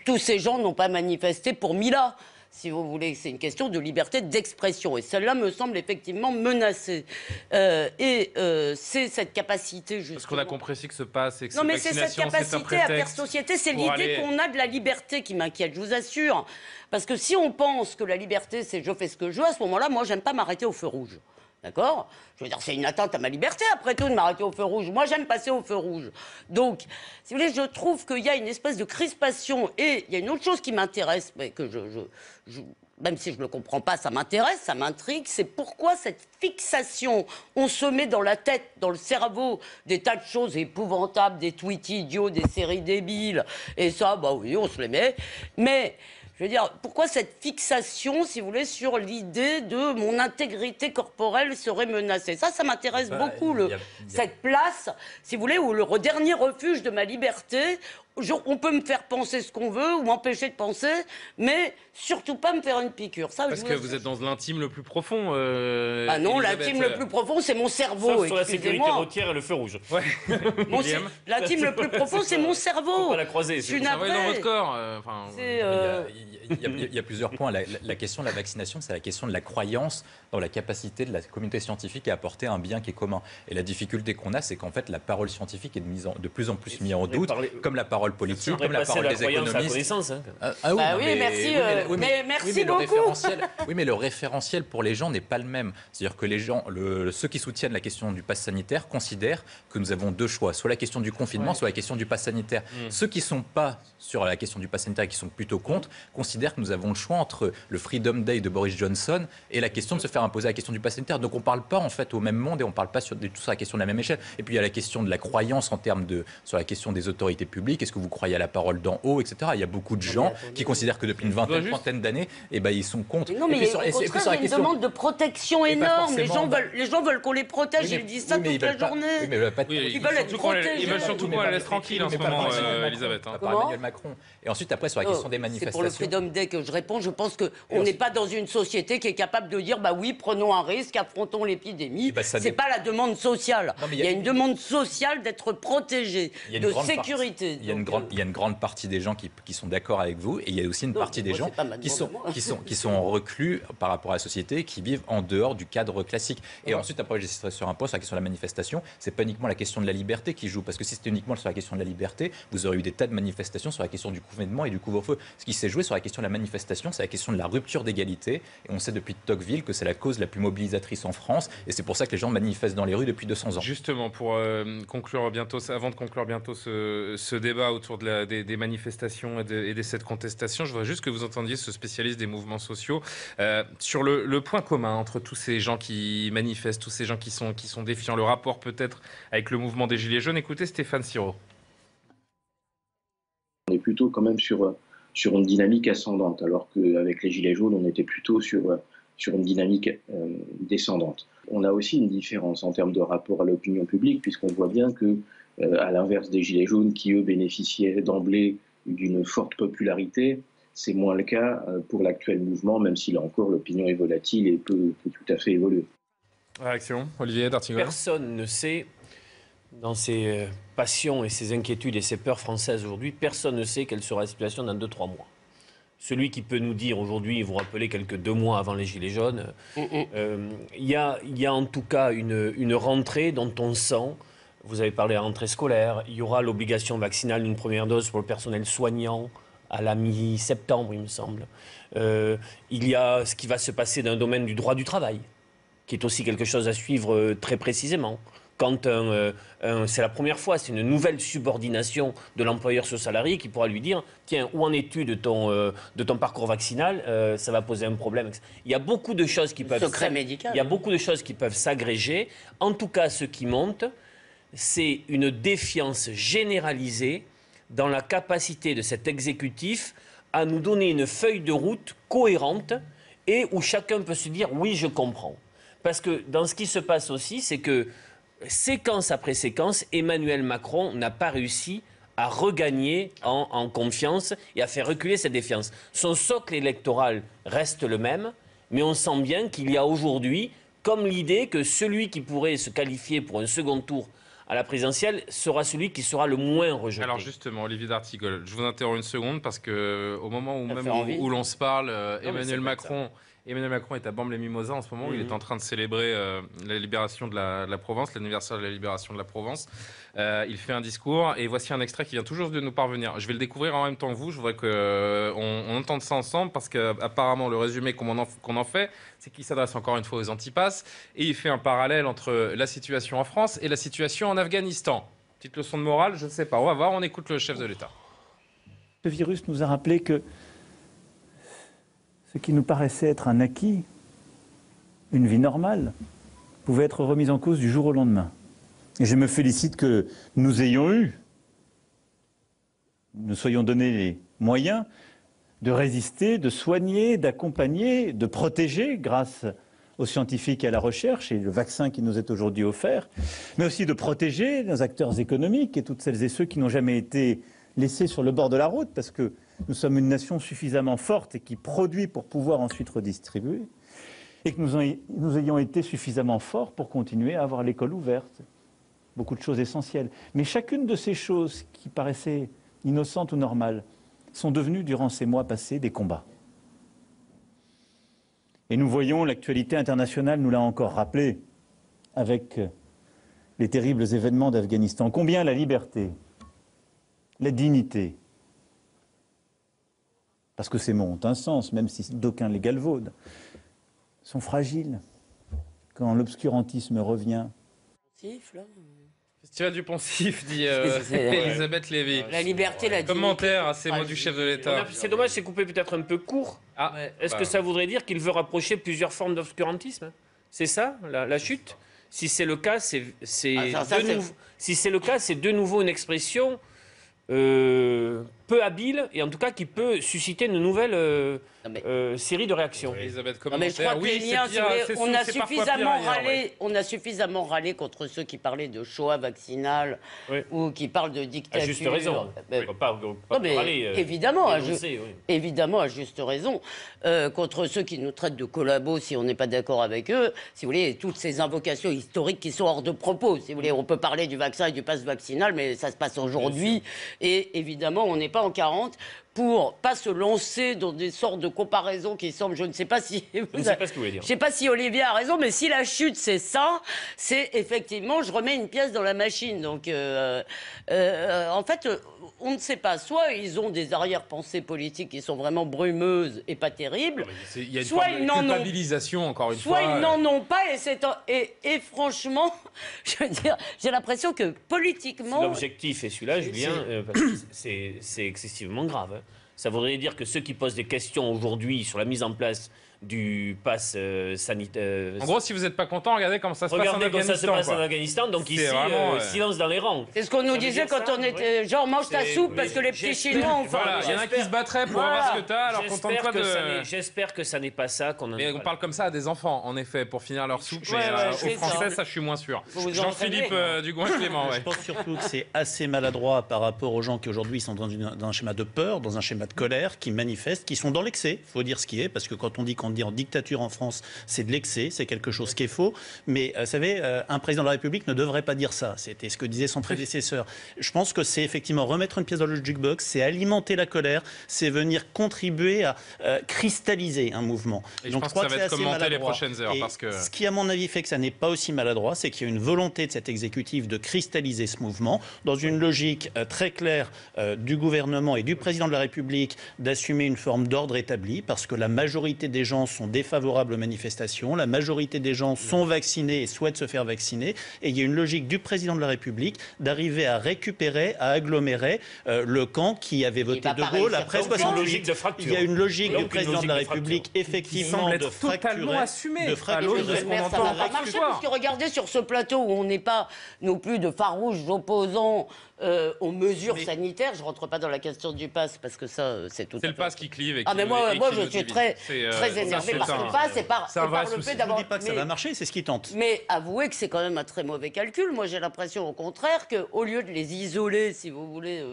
Tous ces gens n'ont pas manifesté pour Mila. Si vous voulez, c'est une question de liberté d'expression. Et celle-là me semble effectivement menacée. C'est cette capacité, justement... Parce qu'on a compris ce que se passe et que non, mais c'est cette capacité à faire société. C'est l'idée qu'on a de la liberté qui m'inquiète, je vous assure. Parce que si on pense que la liberté, c'est je fais ce que je veux, à ce moment-là, moi, j'aime pas m'arrêter au feu rouge. D'accord ? Je veux dire, c'est une atteinte à ma liberté, après tout, de m'arrêter au feu rouge. Moi, j'aime passer au feu rouge. Donc, si vous voulez, je trouve qu'il y a une espèce de crispation. Et il y a une autre chose qui m'intéresse, mais que même si je ne le comprends pas, ça m'intéresse, ça m'intrigue, c'est pourquoi cette fixation, on se met dans la tête, dans le cerveau, des tas de choses épouvantables, des tweets idiots, des séries débiles, et ça, bah oui, on se les met. Mais... je veux dire, pourquoi cette fixation, si vous voulez, sur l'idée de mon intégrité corporelle serait menacée? Ça m'intéresse beaucoup, cette place, si vous voulez, où le dernier refuge de ma liberté, on peut me faire penser ce qu'on veut ou m'empêcher de penser, mais surtout pas me faire une piqûre. Ça, parce que vous êtes dans l'intime le plus profond. Ah non, l'intime le plus profond, c'est mon cerveau. Sauf sur la sécurité routière et le feu rouge. Ouais. L'intime le plus profond, c'est mon cerveau. Faut pas la croiser. C'est dans votre corps. Il y a plusieurs points. La question de la vaccination, c'est la question de la croyance dans la capacité de la communauté scientifique à apporter un bien qui est commun. Et la difficulté qu'on a, c'est qu'en fait, la parole scientifique est de plus en plus mise en doute, comme la parole politique, comme la parole des économistes. Merci beaucoup. Oui, mais le référentiel pour les gens n'est pas le même. C'est-à-dire que les gens, ceux qui soutiennent la question du pass sanitaire considèrent que nous avons deux choix, soit la question du confinement, soit la question du pass sanitaire. Ceux qui ne sont pas sur la question du pass sanitaire et qui sont plutôt contre considèrent que nous avons le choix entre le Freedom Day de Boris Johnson et la question de se faire imposer la question du pass sanitaire. Donc on ne parle pas en fait au même monde et on ne parle pas du tout sur la question de la même échelle. Et puis il y a la question de la croyance sur la question des autorités publiques. Est-ce que vous croyez à la parole d'en haut, etc. Il y a beaucoup de gens qui considèrent que depuis une vingtaine, trentaine d'années, ils sont contre. Non, mais au contraire, il y a une demande de protection énorme. Les gens veulent qu'on les protège. Ils disent ça toute la journée. Ils veulent être protégés. Ils veulent surtout qu'on les laisse tranquilles en ce moment, Elisabeth. Emmanuel Macron. Et ensuite, après, sur la question des manifestations. C'est pour le Freedom Day que je réponds. Je pense qu'on n'est pas dans une société qui est capable de dire, bah oui, prenons un risque, affrontons l'épidémie. C'est pas la demande sociale. Il y a une demande sociale d'être protégé, de sécurité. Il y a une grande partie des gens qui sont d'accord avec vous, et il y a aussi une partie des gens qui sont reclus par rapport à la société, qui vivent en dehors du cadre classique. Et ensuite, après, j'insisterai sur un point, sur la question de la manifestation. C'est pas uniquement la question de la liberté qui joue, parce que si c'était uniquement sur la question de la liberté, vous aurez eu des tas de manifestations sur la question du confinement et du couvre-feu. Ce qui s'est joué sur la question de la manifestation, c'est la question de la rupture d'égalité. Et on sait depuis Tocqueville que c'est la cause la plus mobilisatrice en France, et c'est pour ça que les gens manifestent dans les rues depuis 200 ans. Justement, pour conclure bientôt, avant de conclure bientôt ce débat autour des manifestations et de cette contestation, je voudrais juste que vous entendiez ce spécialiste des mouvements sociaux sur le point commun entre tous ces gens qui manifestent, tous ces gens qui sont défiants, le rapport peut-être avec le mouvement des Gilets jaunes. Écoutez Stéphane Siro. On est plutôt quand même sur une dynamique ascendante, alors qu'avec les Gilets jaunes, on était plutôt sur une dynamique descendante. On a aussi une différence en termes de rapport à l'opinion publique, puisqu'on voit bien que à l'inverse des Gilets jaunes qui, eux, bénéficiaient d'emblée d'une forte popularité. C'est moins le cas pour l'actuel mouvement, même si là encore l'opinion est volatile et peut tout à fait évoluer. Réaction, Olivier d'Artigol. Personne ne sait, dans ses passions et ses inquiétudes et ses peurs françaises aujourd'hui, personne ne sait quelle sera la situation dans 2-3 mois. Celui qui peut nous dire aujourd'hui, vous rappelez quelques 2 mois avant les Gilets jaunes, il y a en tout cas une rentrée dont on sent, vous avez parlé de rentrée scolaire, il y aura l'obligation vaccinale d'une première dose pour le personnel soignant à la mi-septembre, il me semble. Il y a ce qui va se passer dans le domaine du droit du travail, qui est aussi quelque chose à suivre très précisément. Quand c'est la première fois, c'est une nouvelle subordination de l'employeur sur salarié qui pourra lui dire « Tiens, où en es-tu de ton parcours vaccinal ?» Ça va poser un problème. Il y a beaucoup de choses qui peuvent... Secret médical. Il y a beaucoup de choses qui peuvent s'agréger. En tout cas, ce qui monte, c'est une défiance généralisée dans la capacité de cet exécutif à nous donner une feuille de route cohérente et où chacun peut se dire « Oui, je comprends ». Parce que dans ce qui se passe aussi, c'est que séquence après séquence, Emmanuel Macron n'a pas réussi à regagner en confiance et à faire reculer cette défiance. Son socle électoral reste le même, mais on sent bien qu'il y a aujourd'hui comme l'idée que celui qui pourrait se qualifier pour un second tour à la présidentielle sera celui qui sera le moins rejeté. Alors justement, Olivier d'Artigol, je vous interromps une seconde parce que au moment où l'on se parle, Emmanuel Macron est à Bamble-les-Mimosas en ce moment. Il est en train de célébrer la libération de la Provence, l'anniversaire de la libération de la Provence. Il fait un discours et voici un extrait qui vient toujours de nous parvenir. Je vais le découvrir en même temps que vous. Je voudrais qu'on entende ça ensemble parce qu'apparemment le résumé qu'on en fait, c'est qu'il s'adresse encore une fois aux antipasses et il fait un parallèle entre la situation en France et la situation en Afghanistan. Petite leçon de morale, je ne sais pas. On va voir, on écoute le chef de l'État. Ce virus nous a rappelé que ce qui nous paraissait être un acquis, une vie normale, pouvait être remis en cause du jour au lendemain. Et je me félicite que nous soyons donnés les moyens de résister, de soigner, d'accompagner, de protéger grâce aux scientifiques et à la recherche et le vaccin qui nous est aujourd'hui offert, mais aussi de protéger nos acteurs économiques et toutes celles et ceux qui n'ont jamais été laissés sur le bord de la route parce que nous sommes une nation suffisamment forte et qui produit pour pouvoir ensuite redistribuer, et que nous ayons été suffisamment forts pour continuer à avoir l'école ouverte. Beaucoup de choses essentielles. Mais chacune de ces choses qui paraissaient innocentes ou normales sont devenues, durant ces mois passés, des combats. Et nous voyons, l'actualité internationale nous l'a encore rappelé, avec les terribles événements d'Afghanistan, combien la liberté, la dignité, parce que ces mots ont un sens, même si d'aucuns les galvaudent, sont fragiles quand l'obscurantisme revient. Festival du Poncif, dit Elisabeth Lévy. La liberté, la dignité. Commentaire à ces mots du chef de l'État. C'est dommage, c'est coupé peut-être un peu court. Est-ce que ça voudrait dire qu'il veut rapprocher plusieurs formes d'obscurantisme? C'est ça, la chute? Si c'est le cas, c'est de nouveau une expression peu habile et en tout cas qui peut susciter une nouvelle série de réactions. Elisabeth, mais je crois que les liens, on a suffisamment râlé contre ceux qui parlaient de Shoah vaccinale ou qui parlent de dictature. À juste raison. Évidemment, à juste raison. Contre ceux qui nous traitent de collabos si on n'est pas d'accord avec eux. Si vous voulez, toutes ces invocations historiques qui sont hors de propos. Si vous voulez, on peut parler du vaccin et du pass vaccinal, mais ça se passe aujourd'hui. Et évidemment, on n'est pas en 40 pour pas se lancer dans des sortes de comparaisons qui semblent, je ne sais pas si... Je ne sais pas ce que vous voulez dire. Je ne sais pas si Olivier a raison, mais si la chute, c'est ça, c'est effectivement, je remets une pièce dans la machine. Donc, en fait, on ne sait pas. Soit ils ont des arrière-pensées politiques qui sont vraiment brumeuses et pas terribles. Il y a une forme de culpabilisation, encore une fois. Soit ils n'en ont pas, et franchement, je veux dire, j'ai l'impression que politiquement... L'objectif est celui-là, Julien, parce que c'est excessivement grave. Hein. Ça voudrait dire que ceux qui posent des questions aujourd'hui sur la mise en place du pass sanitaire. En gros, si vous n'êtes pas content, regardez comment ça se passe en Regardez comment ça se Afghanistan. passe en quoi. Afghanistan. Donc ici, vraiment, silence dans les rangs. C'est ce qu'on nous Ça veut disait dire quand ça, on était genre mange ta soupe parce que les petits Chinois ont faim. Voilà, il y en a un qui se battrait pour avoir ce que t'as, alors contente-toi de... J'espère que ça n'est pas ça qu'on a. Mais on parle comme ça à des enfants, en effet, pour finir leur soupe. Ouais, Mais c'est aux Français, ça. ça, je suis moins sûr. Vous vous Jean-Philippe Dugouin-Clément, ouais. Je pense surtout que c'est assez maladroit par rapport aux gens qui aujourd'hui sont dans un schéma de peur, dans un schéma de colère, qui manifestent, qui sont dans l'excès. Il faut dire ce qui est, parce que quand on dit qu'on dit en dictature en France, c'est de l'excès, c'est quelque chose qui est faux. Mais vous savez, un président de la République ne devrait pas dire ça. C'était ce que disait son prédécesseur. Je pense que c'est effectivement remettre une pièce dans le jukebox, c'est alimenter la colère, c'est venir contribuer à cristalliser un mouvement. Et je pense que ça va être commenté les prochaines heures. Parce que... Ce qui, à mon avis, fait que ça n'est pas aussi maladroit, c'est qu'il y a une volonté de cet exécutif de cristalliser ce mouvement dans une logique très claire du gouvernement et du président de la République d'assumer une forme d'ordre établi, parce que la majorité des gens sont défavorables aux manifestations, la majorité des gens sont vaccinés et souhaitent se faire vacciner, et il y a une logique du président de la République d'arriver à récupérer, à agglomérer le camp qui avait voté De Gaulle après 68. Il y a une logique du président de la République, effectivement, de totalement assumée. Ça va pas marcher, parce que regardez sur ce plateau où on n'est pas non plus de farouches opposants aux mesures sanitaires. Je rentre pas dans la question du pass parce que ça, c'est tout. C'est le pass qui clive. Ah mais moi je suis très énervé par ce pass et par le fait d'avoir. Je ne dis pas que ça va marcher, c'est ce qui tente. Mais avouez que c'est quand même un très mauvais calcul. Moi j'ai l'impression au contraire qu'au lieu de les isoler, si vous voulez.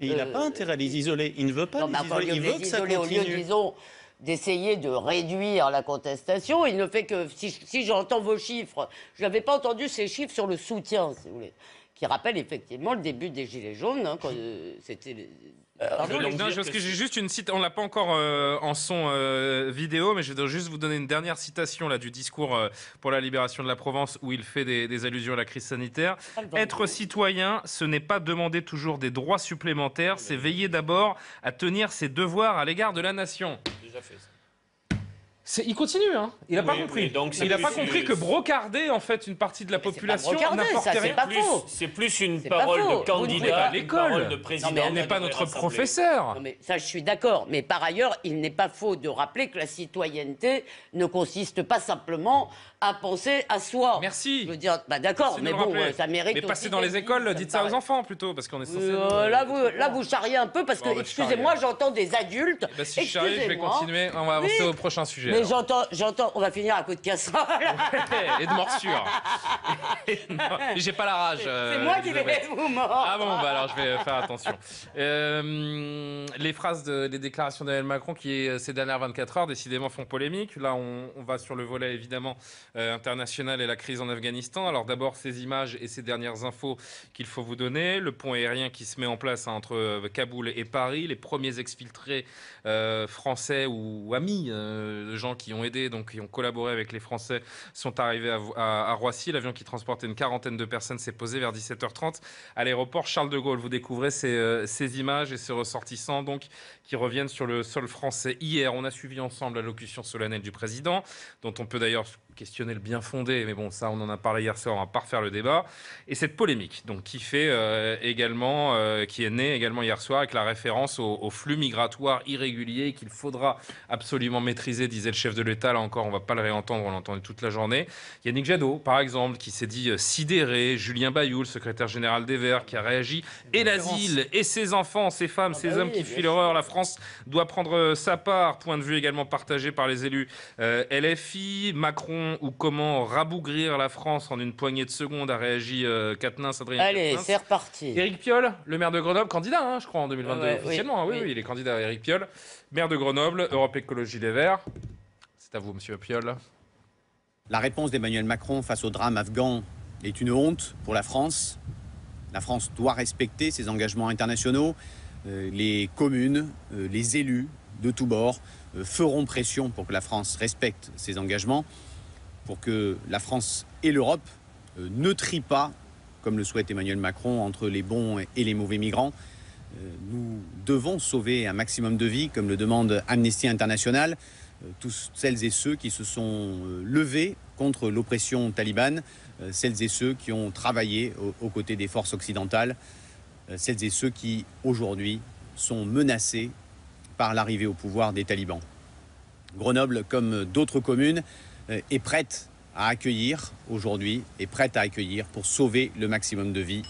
Et il n'a pas intérêt à les isoler. Il ne veut pas les isoler. Il veut que ça continue. Au lieu, disons, d'essayer de réduire la contestation, il ne fait que, si j'entends vos chiffres, je n'avais pas entendu ces chiffres sur le soutien, si vous voulez, qui rappellent effectivement le début des Gilets jaunes, hein, quand c'était... J'ai juste une citation, on l'a pas encore en son vidéo, mais je vais juste vous donner une dernière citation là, du discours pour la libération de la Provence où il fait des allusions à la crise sanitaire. Être citoyen, ce n'est pas demander toujours des droits supplémentaires, c'est veiller d'abord à tenir ses devoirs à l'égard de la nation. Déjà fait ça. Il continue, hein. Il n'a pas compris. Il n'a pas compris que brocarder en fait une partie de la population n'apportait rien. C'est plus une parole de candidat, une parole de président. On n'est pas notre professeur. Non, mais ça, je suis d'accord. Mais par ailleurs, il n'est pas faux de rappeler que la citoyenneté ne consiste pas simplement à penser à soi. Merci. Je veux dire, bah d'accord, mais bon, ça mérite. Mais passez dans les écoles, dites ça aux enfants plutôt, parce qu'on est censé. Là, vous charriez un peu parce que, excusez-moi, j'entends des adultes. Si je charrie, je vais continuer. On va avancer au prochain sujet. Mais j'entends, on va finir à coup de casserole. Et de morsure. J'ai pas la rage. C'est moi qui vais vous mordre. Ah bon, bah alors je vais faire attention. Les phrases, les déclarations d'Emmanuel Macron qui, ces dernières 24 heures, décidément font polémique. Là, on va sur le volet, évidemment, international et la crise en Afghanistan. Alors d'abord, ces images et ces dernières infos qu'il faut vous donner. Le pont aérien qui se met en place entre Kaboul et Paris. Les premiers exfiltrés français ou amis de gens qui ont aidé, donc qui ont collaboré avec les Français, sont arrivés à Roissy. L'avion qui transportait une quarantaine de personnes s'est posé vers 17h30 à l'aéroport Charles de Gaulle. Vous découvrez ces images et ces ressortissants donc qui reviennent sur le sol français. Hier, on a suivi ensemble l'allocution solennelle du président, dont on peut d'ailleurs questionner le bien fondé, mais bon, ça, on en a parlé hier soir, on va pas refaire le débat. Et cette polémique, donc, qui est née également hier soir avec la référence au flux migratoire irrégulier qu'il faudra absolument maîtriser, disait le chef de l'État. Là encore, on va pas le réentendre, on l'a entendu toute la journée. Yannick Jadot, par exemple, qui s'est dit sidéré. Julien Bayou, le secrétaire général des Verts, qui a réagi. Et l'asile, et ses enfants, ses femmes, ces hommes qui fuient l'horreur. La France doit prendre sa part. Point de vue également partagé par les élus LFI. Macron ou comment rabougrir la France en une poignée de secondes, a réagi Quatennens, Adrien Quatennens. Allez, c'est reparti. Éric Piolle, le maire de Grenoble, candidat, je crois, en 2022, officiellement. Oui, il est candidat, Éric Piolle. Maire de Grenoble, Europe Écologie Les Verts. C'est à vous, monsieur Piolle. La réponse d'Emmanuel Macron face au drame afghan est une honte pour la France. La France doit respecter ses engagements internationaux. Les communes, les élus de tous bords feront pression pour que la France respecte ses engagements, pour que la France et l'Europe ne trient pas, comme le souhaite Emmanuel Macron, entre les bons et les mauvais migrants. Nous devons sauver un maximum de vies, comme le demande Amnesty International. Tous celles et ceux qui se sont levés contre l'oppression talibane, celles et ceux qui ont travaillé aux côtés des forces occidentales, celles et ceux qui, aujourd'hui, sont menacés par l'arrivée au pouvoir des talibans. Grenoble, comme d'autres communes, est prête à accueillir aujourd'hui, est prête à accueillir pour sauver le maximum de vies.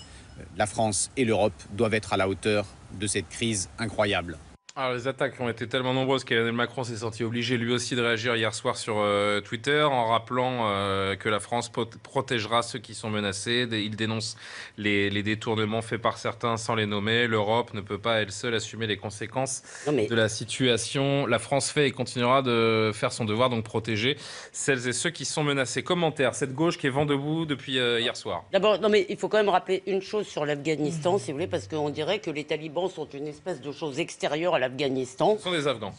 La France et l'Europe doivent être à la hauteur de cette crise incroyable. Alors, les attaques ont été tellement nombreuses qu'Emmanuel Macron s'est senti obligé lui aussi de réagir hier soir sur Twitter en rappelant que la France protégera ceux qui sont menacés. Il dénonce les détournements faits par certains sans les nommer. L'Europe ne peut pas elle seule assumer les conséquences de la situation. La France fait et continuera de faire son devoir, donc protéger celles et ceux qui sont menacés. Commentaire, cette gauche qui est vent debout depuis hier soir. D'abord, non mais il faut quand même rappeler une chose sur l'Afghanistan, si vous voulez, parce qu'on dirait que les talibans sont une espèce de chose extérieure à l'Afghanistan. Ce sont des Afghans.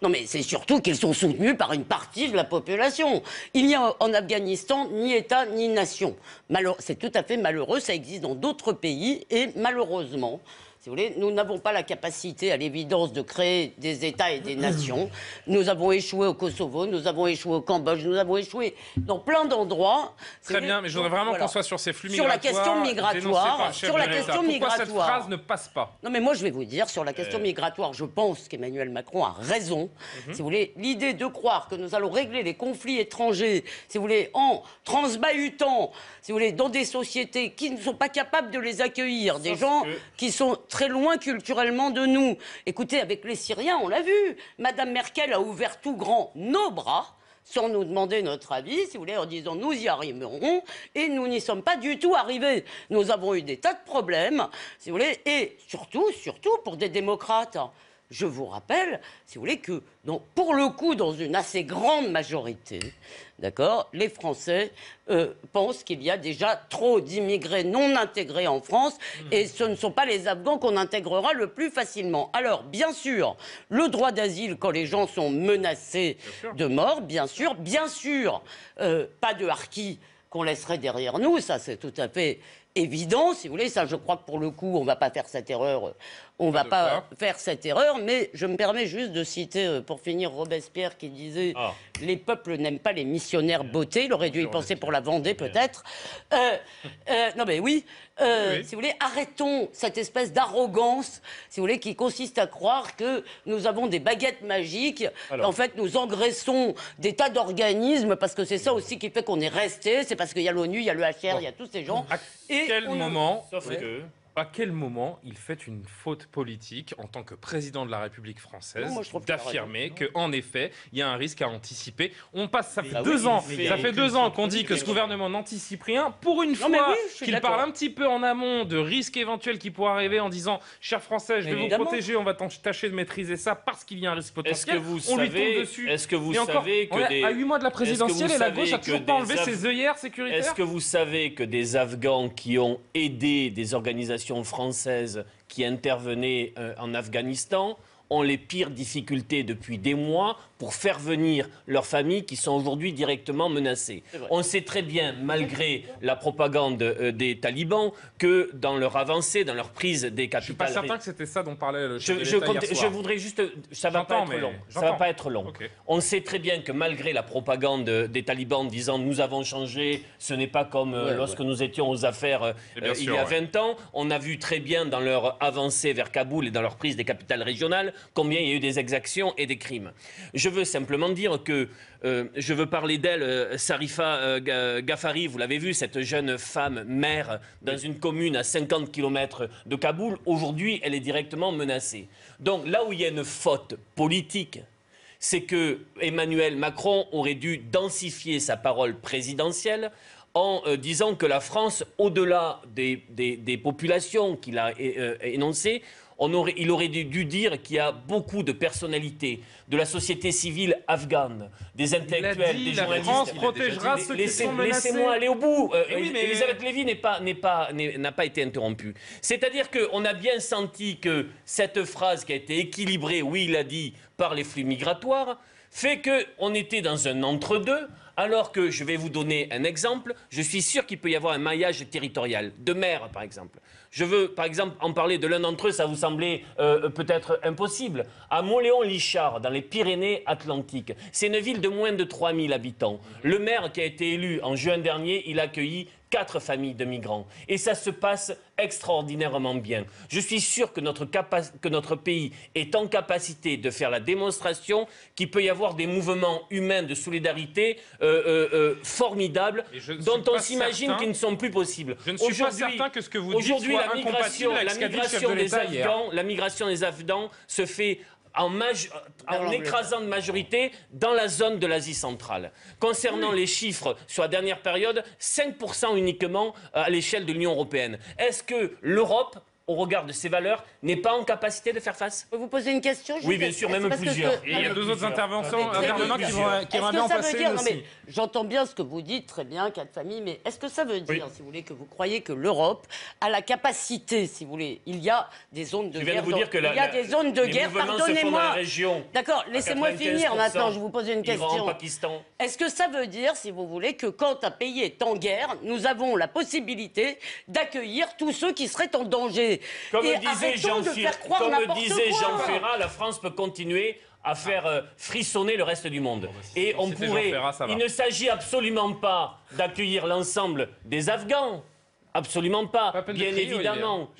Non mais c'est surtout qu'ils sont soutenus par une partie de la population. Il n'y a en Afghanistan ni État ni nation. C'est tout à fait malheureux, ça existe dans d'autres pays et malheureusement, si vous voulez, nous n'avons pas la capacité, à l'évidence, de créer des États et des nations. Nous avons échoué au Kosovo, nous avons échoué au Cambodge, nous avons échoué dans plein d'endroits. Très bien, mais je voudrais vraiment qu'on soit sur ces flux migratoires. Sur la question migratoire. Pourquoi cette phrase ne passe pas? Non, mais moi, je vais vous dire, sur la question migratoire, je pense qu'Emmanuel Macron a raison. Si vous voulez, l'idée de croire que nous allons régler les conflits étrangers, si vous voulez, en transbahutant, si vous voulez, dans des sociétés qui ne sont pas capables de les accueillir, des gens qui sont très loin culturellement de nous. Écoutez, avec les Syriens, on l'a vu. Madame Merkel a ouvert tout grand nos bras, sans nous demander notre avis, si vous voulez, en disant nous y arriverons, et nous n'y sommes pas du tout arrivés. Nous avons eu des tas de problèmes, si vous voulez, et surtout pour des démocrates. Je vous rappelle, si vous voulez, que pour le coup, dans une assez grande majorité, d'accord, les Français pensent qu'il y a déjà trop d'immigrés non intégrés en France et ce ne sont pas les Afghans qu'on intégrera le plus facilement. Alors, bien sûr, le droit d'asile quand les gens sont menacés de mort, bien sûr, pas de harkis qu'on laisserait derrière nous, ça c'est tout à fait évident, si vous voulez, ça je crois que pour le coup on ne va pas faire cette erreur. Mais je me permets juste de citer, pour finir, Robespierre qui disait « Les peuples n'aiment pas les missionnaires bottés ». Il aurait dû y penser pour la Vendée, peut-être. Non, mais oui. Si vous voulez, arrêtons cette espèce d'arrogance, si vous voulez, qui consiste à croire que nous avons des baguettes magiques. En fait, nous engraissons des tas d'organismes, parce que c'est ça aussi qui fait qu'on est resté. C'est parce qu'il y a l'ONU, il y a le HR, il y a tous ces gens. À quel moment il fait une faute politique en tant que président de la République française d'affirmer qu'en effet, il y a un risque à anticiper? Ça fait 2 ans qu'on dit que ce gouvernement n'anticipe rien. Pour une fois qu'il parle un petit peu en amont de risques éventuels qui pourraient arriver en disant « Chers Français, je vais vous protéger, on va tâcher de maîtriser ça parce qu'il y a un risque potentiel ». On lui tombe dessus. Est-ce que vous savez que à 8 mois de la présidentielle et la gauche a toujours pas enlevé ses œillères sécuritaires? Est-ce que vous savez que des Afghans qui ont aidé des organisations françaises qui intervenaient en Afghanistan ont les pires difficultés depuis des mois pour faire venir leurs familles qui sont aujourd'hui directement menacées. On sait très bien, malgré la propagande des talibans, que dans leur avancée, dans leur prise des capitales... Je ne suis pas certain que c'était ça dont parlait le chef de l'État hier soir. Je voudrais juste... Ça ne va pas être long. Ça va pas être long. Okay. On sait très bien que malgré la propagande des talibans disant « nous avons changé, ce n'est pas comme lorsque nous étions aux affaires il y a 20 ans », on a vu très bien dans leur avancée vers Kaboul et dans leur prise des capitales régionales combien il y a eu des exactions et des crimes. Je veux simplement dire que je veux parler d'elle, Sarifa Ghaffari, vous l'avez vu, cette jeune femme mère dans une commune à 50 km de Kaboul. Aujourd'hui, elle est directement menacée. Donc là où il y a une faute politique, c'est que Emmanuel Macron aurait dû densifier sa parole présidentielle en disant que la France, au-delà des populations qu'il a énoncées, il aurait dû dire qu'il y a beaucoup de personnalités de la société civile afghane, des intellectuels, des journalistes. La France protégera ceux qui sont menacés. Laissez-moi aller au bout. Elisabeth Lévy n'a pas été interrompue. C'est-à-dire qu'on a bien senti que cette phrase qui a été équilibrée, oui, il a dit, par les flux migratoires, fait qu'on était dans un entre-deux. Alors que, je vais vous donner un exemple, je suis sûr qu'il peut y avoir un maillage territorial, de maires par exemple. Je veux par exemple en parler de l'un d'entre eux, ça vous semblait peut-être impossible. À Mauléon-Lichard, dans les Pyrénées-Atlantiques, c'est une ville de moins de 3000 habitants. Le maire qui a été élu en juin dernier, il a accueilli 4 familles de migrants. Et ça se passe extraordinairement bien. Je suis sûr que notre pays est en capacité de faire la démonstration qu'il peut y avoir des mouvements humains de solidarité formidables dont on s'imagine qu'ils ne sont plus possibles. Je ne suis pas certain que ce que vous dites soit incompatible avec ce qu'a dit le chef de l'État hier. La migration des Afghans se fait en écrasante majorité dans la zone de l'Asie centrale. Concernant les chiffres sur la dernière période, 5% uniquement à l'échelle de l'Union européenne. Est-ce que l'Europe, au regard de ses valeurs, n'est pas en capacité de faire face? Vous posez une question? Oui, bien sûr, même plusieurs. Et il y a 2 autres intervenants qui aimeraient bien en passer aussi. J'entends bien ce que vous dites, très bien, 4 familles, mais est-ce que ça veut dire, si vous voulez, que vous croyez que l'Europe a la capacité, si vous voulez, il y a des zones de guerre. Je viens de vous dire que il y a des zones de guerre, pardonnez-moi. D'accord, laissez-moi finir maintenant, je vous pose une question. Iran, Pakistan. Est-ce que ça veut dire, si vous voulez, que quand un pays est en guerre, nous avons la possibilité d'accueillir tous ceux qui seraient en danger? Comme disait Jean Ferrat, la France peut continuer à faire frissonner le reste du monde. Et on pourrait... Il ne s'agit absolument pas d'accueillir l'ensemble des Afghans. Absolument pas. Bien évidemment.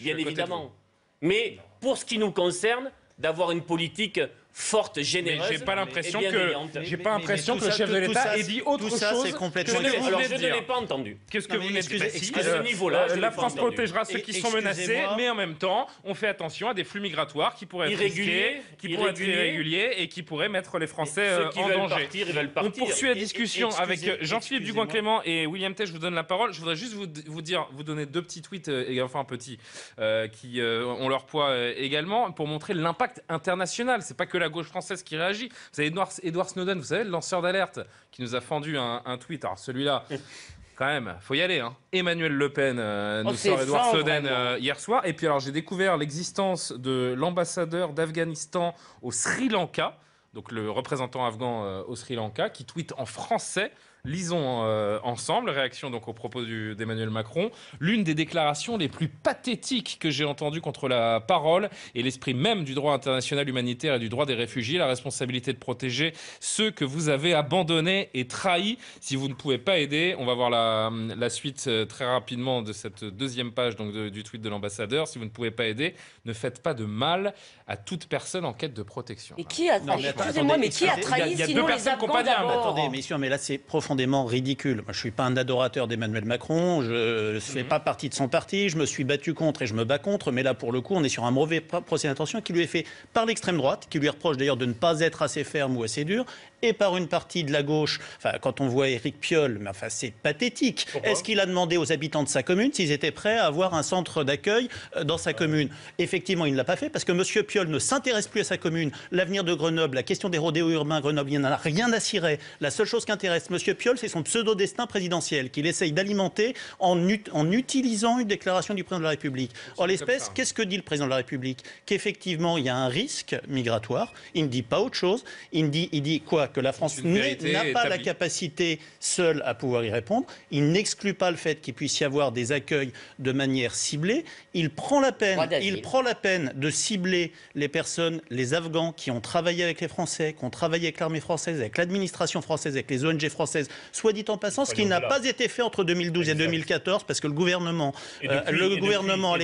Mais pour ce qui nous concerne, d'avoir une politique forte, généreuse. Mais j'ai pas l'impression que le chef de l'État ait dit autre chose que ce que vous venez de dire. Je ne l'ai pas entendu. Qu'est-ce que vous venez de dire? À ce niveau-là, la France protégera ceux qui sont menacés, mais en même temps, on fait attention à des flux migratoires qui pourraient être risqués, qui pourraient être irréguliers et qui pourraient mettre les Français en danger. On poursuit la discussion avec Jean-Philippe Dugoin-Clément et William Tay. Je vous donne la parole. Je voudrais juste vous donner 2 petits tweets, enfin petits, qui ont leur poids également, pour montrer l'impact international. C'est pas que la gauche française qui réagit. Vous avez Edward Snowden, vous savez, le lanceur d'alerte, qui nous a fendu un tweet. Alors celui-là, quand même, faut y aller. Hein. Emmanuel Le Pen nous sort Edward Snowden hier soir. Et puis alors j'ai découvert l'existence de l'ambassadeur d'Afghanistan au Sri Lanka, donc le représentant afghan au Sri Lanka, qui tweet en français. Lisons ensemble, réaction donc aux propos d'Emmanuel Macron. L'une des déclarations les plus pathétiques que j'ai entendues contre la parole et l'esprit même du droit international humanitaire et du droit des réfugiés, la responsabilité de protéger ceux que vous avez abandonnés et trahis. Si vous ne pouvez pas aider, on va voir la suite très rapidement de cette 2e page donc du tweet de l'ambassadeur. Si vous ne pouvez pas aider, ne faites pas de mal à toute personne en quête de protection. Et qui a trahi? Excusez-moi, mais qui a trahi sinon les Afghans d'abord? Attendez, messieurs, mais là c'est profondément ridicule. Moi, je ne suis pas un adorateur d'Emmanuel Macron, je ne fais pas partie de son parti, je me suis battu contre et je me bats contre, mais là, pour le coup, on est sur un mauvais procès d'intention qui lui est fait par l'extrême droite, qui lui reproche d'ailleurs de ne pas être assez ferme ou assez dur, et par une partie de la gauche. Enfin, quand on voit Éric Piolle, mais enfin, c'est pathétique. Est-ce qu'il a demandé aux habitants de sa commune s'ils étaient prêts à avoir un centre d'accueil dans sa commune? Effectivement, il ne l'a pas fait parce que M. Piolle ne s'intéresse plus à sa commune. L'avenir de Grenoble, la question des rodéos urbains à Grenoble, il n'en a rien à cirer. La seule chose qui intéresse M. Piolle, c'est son pseudo-destin présidentiel qu'il essaye d'alimenter en utilisant une déclaration du président de la République. Or, l'espèce, qu'est-ce que dit le président de la République? Qu'effectivement, il y a un risque migratoire. Il ne dit pas autre chose. Il dit quoi? Que la France n'a pas la capacité seule à pouvoir y répondre. Il n'exclut pas le fait qu'il puisse y avoir des accueils de manière ciblée. Il prend la peine de cibler les personnes, les Afghans qui ont travaillé avec les Français, qui ont travaillé avec l'armée française, avec l'administration française, avec les ONG françaises. Soit dit en passant, ce qui n'a pas été fait entre 2012 et 2014, parce que le gouvernement à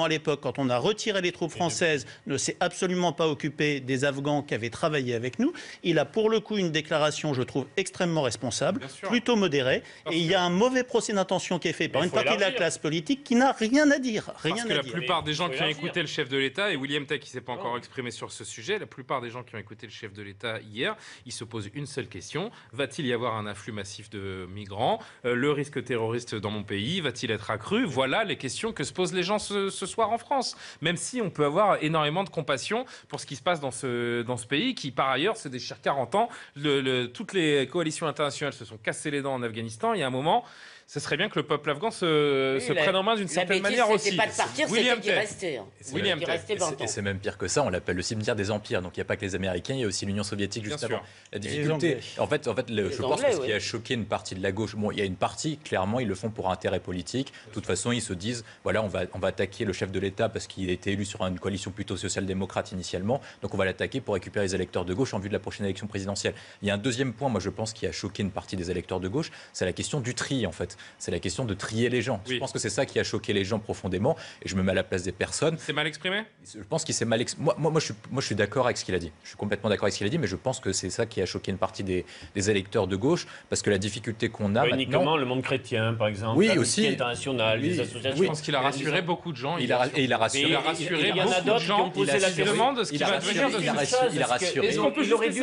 l'époque, quand on a retiré les troupes françaises, ne s'est absolument pas occupé des Afghans qui avaient travaillé avec nous. Il a pour le coup une déclaration, je trouve, extrêmement responsable, plutôt modérée, et il y a un mauvais procès d'intention qui est fait par une partie de la classe politique qui n'a rien à dire. Parce que la plupart des gens qui ont écouté le chef de l'État, et William Tay qui ne s'est pas encore exprimé sur ce sujet, la plupart des gens qui ont écouté le chef de l'État hier, ils se posent une seule question: va-t-il y avoir un afflux massif de migrants? Le risque terroriste dans mon pays va-t-il être accru? Voilà les questions que se posent les gens ce soir en France. Même si on peut avoir énormément de compassion pour ce qui se passe dans ce pays qui, par ailleurs, se déchire 40 ans. Toutes les coalitions internationales se sont cassées les dents en Afghanistan. Il y a un moment, ce serait bien que le peuple afghan se prenne en main d'une certaine manière aussi. C'était pas de partir, c'était d'y rester. Et c'est même pire que ça, on l'appelle le cimetière des empires. Donc il n'y a pas que les Américains, il y a aussi l'Union soviétique juste avant. La difficulté, en fait, je pense que ce qui a choqué une partie de la gauche, bon, il y a une partie, clairement, ils le font pour intérêt politique. De toute façon, ils se disent, voilà, on va attaquer le chef de l'État parce qu'il a été élu sur une coalition plutôt social-démocrate initialement. Donc on va l'attaquer pour récupérer les électeurs de gauche en vue de la prochaine élection présidentielle. Il y a un deuxième point, moi je pense, qui a choqué une partie des électeurs de gauche, c'est la question du tri, en fait. fait. C'est la question de trier les gens. Je pense que c'est ça qui a choqué les gens profondément, et je me mets à la place des personnes. C'est mal exprimé ? Je pense qu'il s'est mal exprimé. Moi, je suis d'accord avec ce qu'il a dit. Je suis complètement d'accord avec ce qu'il a dit, mais je pense que c'est ça qui a choqué une partie des électeurs de gauche, parce que la difficulté qu'on a uniquement le monde chrétien, par exemple, oui, l'Amnesty international, les associations. Je pense qu'il a rassuré beaucoup de gens. Il a rassuré beaucoup de gens. Qui ont posé la question. Demande ce qui va devenir de il a rassuré. Est-ce qu'on peut il aurait dû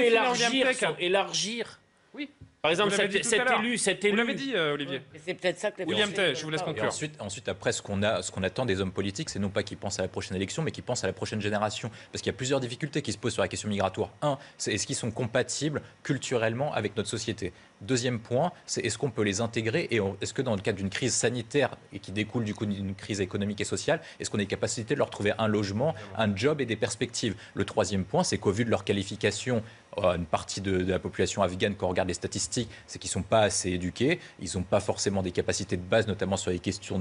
élargir. Oui. Par exemple, cet élu. Vous l'avez dit, Olivier. C'est peut-être ça que les William Tay, je vous laisse conclure. Ensuite, après, ce qu'on attend des hommes politiques, c'est non pas qu'ils pensent à la prochaine élection, mais qu'ils pensent à la prochaine génération. Parce qu'il y a plusieurs difficultés qui se posent sur la question migratoire. Un, c'est est-ce qu'ils sont compatibles culturellement avec notre société ? Deuxième point, c'est est-ce qu'on peut les intégrer et est-ce que dans le cadre d'une crise sanitaire et qui découle du coup d'une crise économique et sociale, est-ce qu'on est capacité de leur trouver un logement, un job et des perspectives ? Le troisième point, c'est qu'au vu de leur qualification, une partie de la population afghane, quand on regarde les statistiques, c'est qu'ils ne sont pas assez éduqués, ils n'ont pas forcément des capacités de base, notamment sur les questions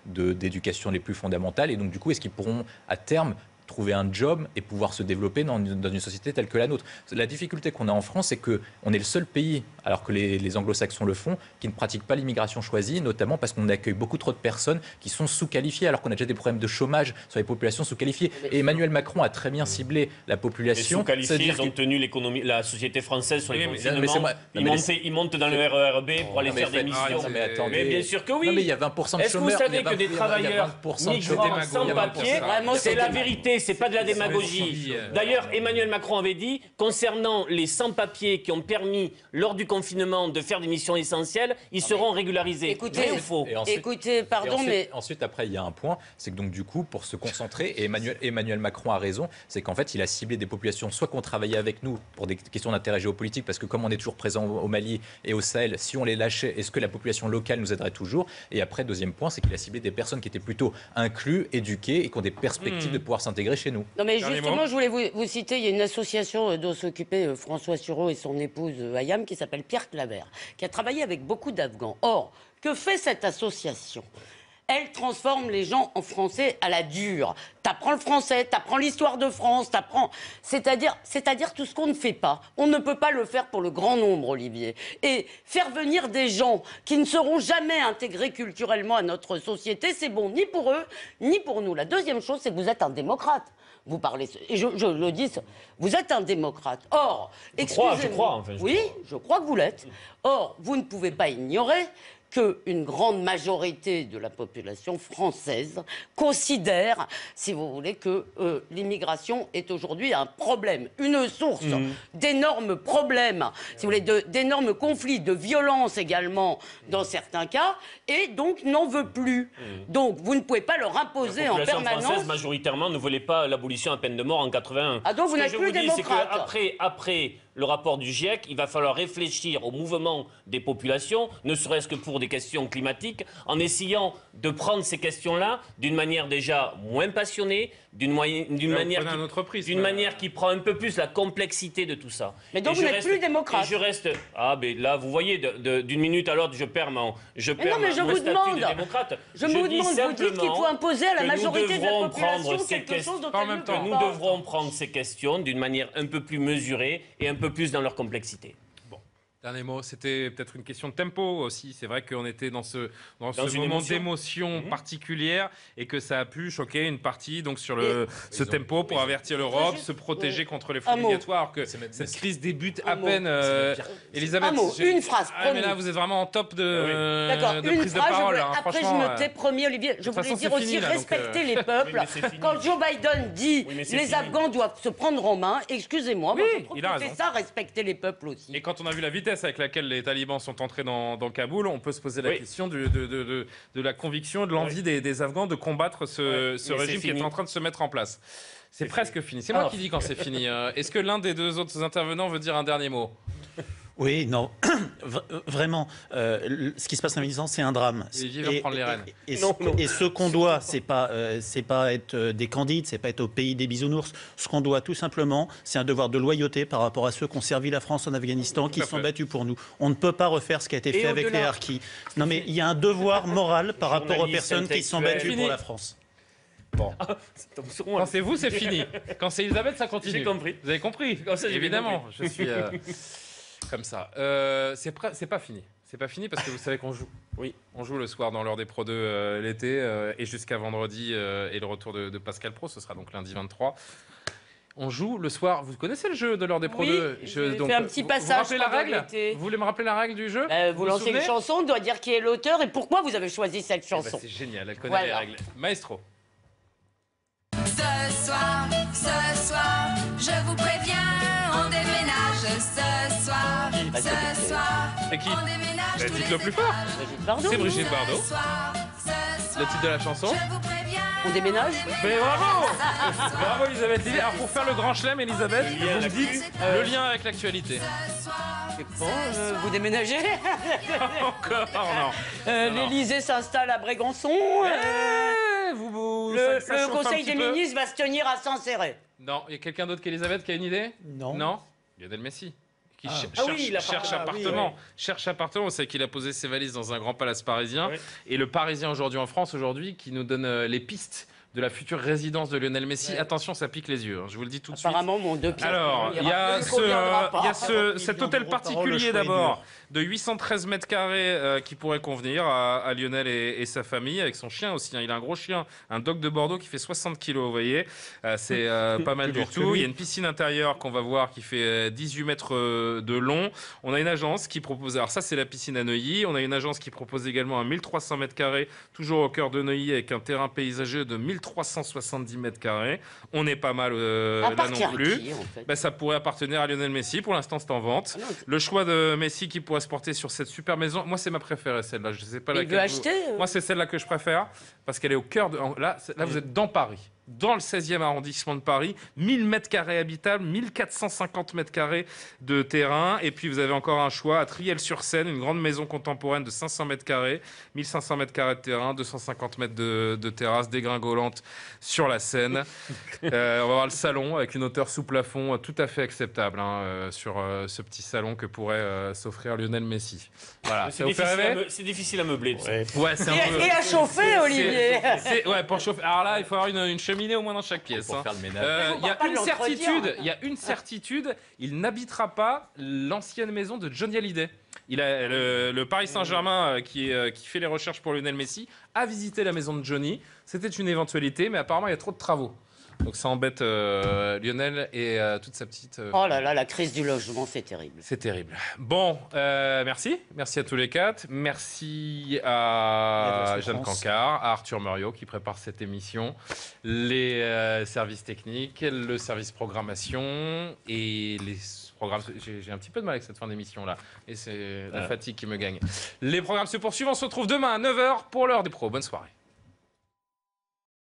d'éducation les plus fondamentales. Et donc du coup, est-ce qu'ils pourront à terme trouver un job et pouvoir se développer dans une société telle que la nôtre. La difficulté qu'on a en France, c'est qu'on est le seul pays, alors que les anglo-saxons le font, qui ne pratique pas l'immigration choisie, notamment parce qu'on accueille beaucoup trop de personnes qui sont sous-qualifiées, alors qu'on a déjà des problèmes de chômage sur les populations sous-qualifiées. Et Emmanuel Macron a très bien ciblé la population. Les sous-qualifiés, ils ont tenu la société française sur les confinements. Ils montent dans le RERB pour aller faire des missions. Mais bien sûr que oui. Non, mais il y a 20% de chômeurs. Est-ce que vous savez que des travailleurs migrants sans papier, c'est la vérité? C'est pas de la démagogie. D'ailleurs, Emmanuel Macron avait dit, concernant les sans-papiers qui ont permis, lors du confinement, de faire des missions essentielles, ils seront régularisés. Écoutez, Ensuite, après, il y a un point, c'est que donc du coup, pour se concentrer, et Emmanuel Macron a raison, c'est qu'en fait, il a ciblé des populations, soit qui ont travaillé avec nous pour des questions d'intérêt géopolitique, parce que comme on est toujours présent au Mali et au Sahel, si on les lâchait, est-ce que la population locale nous aiderait toujours? Et après, deuxième point, c'est qu'il a ciblé des personnes qui étaient plutôt inclus, éduquées et qui ont des perspectives de pouvoir s'intégrer chez nous. Non mais justement, je voulais vous citer, il y a une association dont s'occupait François Sureau et son épouse Ayam qui s'appelle Pierre Claver, qui a travaillé avec beaucoup d'Afghans. Or, que fait cette association ? Elle transforme les gens en français à la dure. T'apprends le français, t'apprends l'histoire de France, t'apprends... C'est-à-dire tout ce qu'on ne fait pas. On ne peut pas le faire pour le grand nombre, Olivier. Et faire venir des gens qui ne seront jamais intégrés culturellement à notre société, c'est bon ni pour eux, ni pour nous. La deuxième chose, c'est que vous êtes un démocrate. Vous parlez... Et je le dis, vous êtes un démocrate. Or, excusez-moi... Oui, je crois que vous l'êtes. Or, vous ne pouvez pas ignorer qu'une grande majorité de la population française considère, si vous voulez, que l'immigration est aujourd'hui un problème, une source d'énormes problèmes, si vous voulez, d'énormes conflits, de violence également dans certains cas, et donc n'en veut plus. Donc vous ne pouvez pas leur imposer en permanence... La population française, majoritairement, ne voulait pas l'abolition à peine de mort en 81. Ah donc vous n'êtes plus démocrate. Après le rapport du GIEC, il va falloir réfléchir au mouvement des populations, ne serait-ce que pour des questions climatiques, en essayant de prendre ces questions-là d'une manière déjà moins passionnée, d'une manière qui prend un peu plus la complexité de tout ça. Mais donc vous n'êtes plus démocrate. Et je reste... Ah, mais là, vous voyez, d'une minute à l'autre, je perds mon statut de démocrate. Je vous dites qu'il faut imposer à la majorité de la population quelque chose dont elle ne veut pas. Nous devrons prendre ces questions d'une manière un peu plus mesurée et un peu plus dans leur complexité. Dernier mot, c'était peut-être une question de tempo aussi. C'est vrai qu'on était dans ce moment d'émotion particulière et que ça a pu choquer une partie donc sur ce tempo pour avertir l'Europe, se protéger contre les flux migratoires. Alors que cette crise débute à peine. Elisabeth, une phrase. Mais là, vous êtes vraiment en top de prise de parole. Après, je me tais, promis, Olivier. Je voulais dire aussi respecter les peuples. Quand Joe Biden dit les Afghans doivent se prendre en main, excusez-moi, je trouve que c'est ça, respecter les peuples aussi. Et quand on a vu la vitesse avec laquelle les talibans sont entrés dans Kaboul, on peut se poser la question de la conviction, de l'envie des Afghans de combattre ce régime qui est en train de se mettre en place. C'est presque fini. C'est moi qui dis quand c'est fini. Est-ce que l'un des deux autres intervenants veut dire un dernier mot ? Oui, non, vraiment, ce qui se passe en Afghanistan, c'est un drame. Olivier va prendre les rênes. Et ce qu'on doit, c'est pas être des candides, c'est pas être au pays des bisounours. Ce qu'on doit tout simplement, c'est un devoir de loyauté par rapport à ceux qui ont servi la France en Afghanistan, qui sont battus pour nous. On ne peut pas refaire ce qui a été fait avec les harkis. Non, mais il y a un devoir moral par rapport aux personnes qui sont battues pour la France. Bon. Quand c'est vous, c'est fini. Quand c'est Elisabeth, ça continue. J'ai compris. Vous avez compris ? Évidemment, je suis... comme ça. C'est pas fini. C'est pas fini parce que vous savez qu'on joue. Oui, on joue le soir dans l'heure des Pro 2 l'été et jusqu'à vendredi et le retour de Pascal Pro, ce sera donc lundi 23. On joue le soir. Vous connaissez le jeu de l'heure des Pro 2? J'ai fait un petit passage. Vous rappelez la règle? Vous voulez me rappeler la règle du jeu? Vous lancez une chanson, on doit dire qui est l'auteur et pourquoi vous avez choisi cette chanson. C'est génial, elle connaît les règles. Maestro. Ce soir, je vous préviens, on déménage. Ce soir, C'est qui? on déménage. Dites-le plus fort. C'est Brigitte Bardot. Le titre de la chanson? On déménage? Mais bravo! Bravo Elisabeth Lévy. Alors pour faire le grand chelem, Elisabeth, vous me dites le lien avec l'actualité. Vous déménagez? Encore non. L'Élysée s'installe à Brégançon. Le Conseil des ministres va se tenir à Saint-Céré. Non, il y a quelqu'un d'autre qu'Elisabeth qui a une idée? Non. Non? Lionel Messi. Qui cherche appartement. Cherche appartement. C'est qu'il a posé ses valises dans un grand palace parisien. Oui. Et le Parisien aujourd'hui en France, qui nous donne les pistes de la future résidence de Lionel Messi. Ouais. Attention, ça pique les yeux, je vous le dis tout de suite. Apparemment, mon deux pieds. Alors, il y a cet hôtel particulier d'abord de 813 mètres carrés qui pourrait convenir à Lionel et sa famille, avec son chien aussi. Il a un gros chien, un dog de Bordeaux qui fait 60 kilos, vous voyez. C'est pas mal du tout. Il y a une piscine intérieure qu'on va voir qui fait 18 mètres de long. On a une agence qui propose, alors ça c'est la piscine à Neuilly. On a une agence qui propose également un 1300 mètres carrés, toujours au cœur de Neuilly, avec un terrain paysager de 1370 mètres carrés. On n'est pas mal là non plus. Qui, en fait ça pourrait appartenir à Lionel Messi. Pour l'instant, c'est en vente. Le choix de Messi qui pourrait se porter sur cette super maison, moi, c'est ma préférée, celle-là. Je sais pas laquelle. Il veut acheter Moi, c'est celle-là que je préfère parce qu'elle est au cœur de. Là, vous êtes dans Paris. Dans le 16e arrondissement de Paris, 1000 mètres carrés habitables, 1450 mètres carrés de terrain. Et puis, vous avez encore un choix à Triel-sur-Seine, une grande maison contemporaine de 500 mètres carrés, 1500 mètres carrés de terrain, 250 mètres de terrasse dégringolante sur la Seine. On va voir le salon avec une hauteur sous plafond tout à fait acceptable sur ce petit salon que pourrait s'offrir Lionel Messi. Voilà. C'est difficile à meubler. Ouais, c'est un peu... Et à chauffer, Olivier. Ouais, pour chauffer. Alors là, il faut avoir une cheminée au moins dans chaque pièce. Pour faire le ménage. Il y a une certitude, il n'habitera pas l'ancienne maison de Johnny Hallyday. Le Paris Saint-Germain qui fait les recherches pour Lionel Messi a visité la maison de Johnny. C'était une éventualité, mais apparemment il y a trop de travaux. Donc ça embête Lionel et toute sa petite... Oh là là, la crise du logement, c'est terrible. C'est terrible. Bon, merci. Merci à tous les quatre. Merci à Jeanne Cancard, à Arthur Muriot qui prépare cette émission, les services techniques, le service programmation et les programmes. J'ai un petit peu de mal avec cette fin d'émission là. Et c'est la fatigue qui me gagne. Les programmes se poursuivent. On se retrouve demain à 9h pour l'heure des pros. Bonne soirée.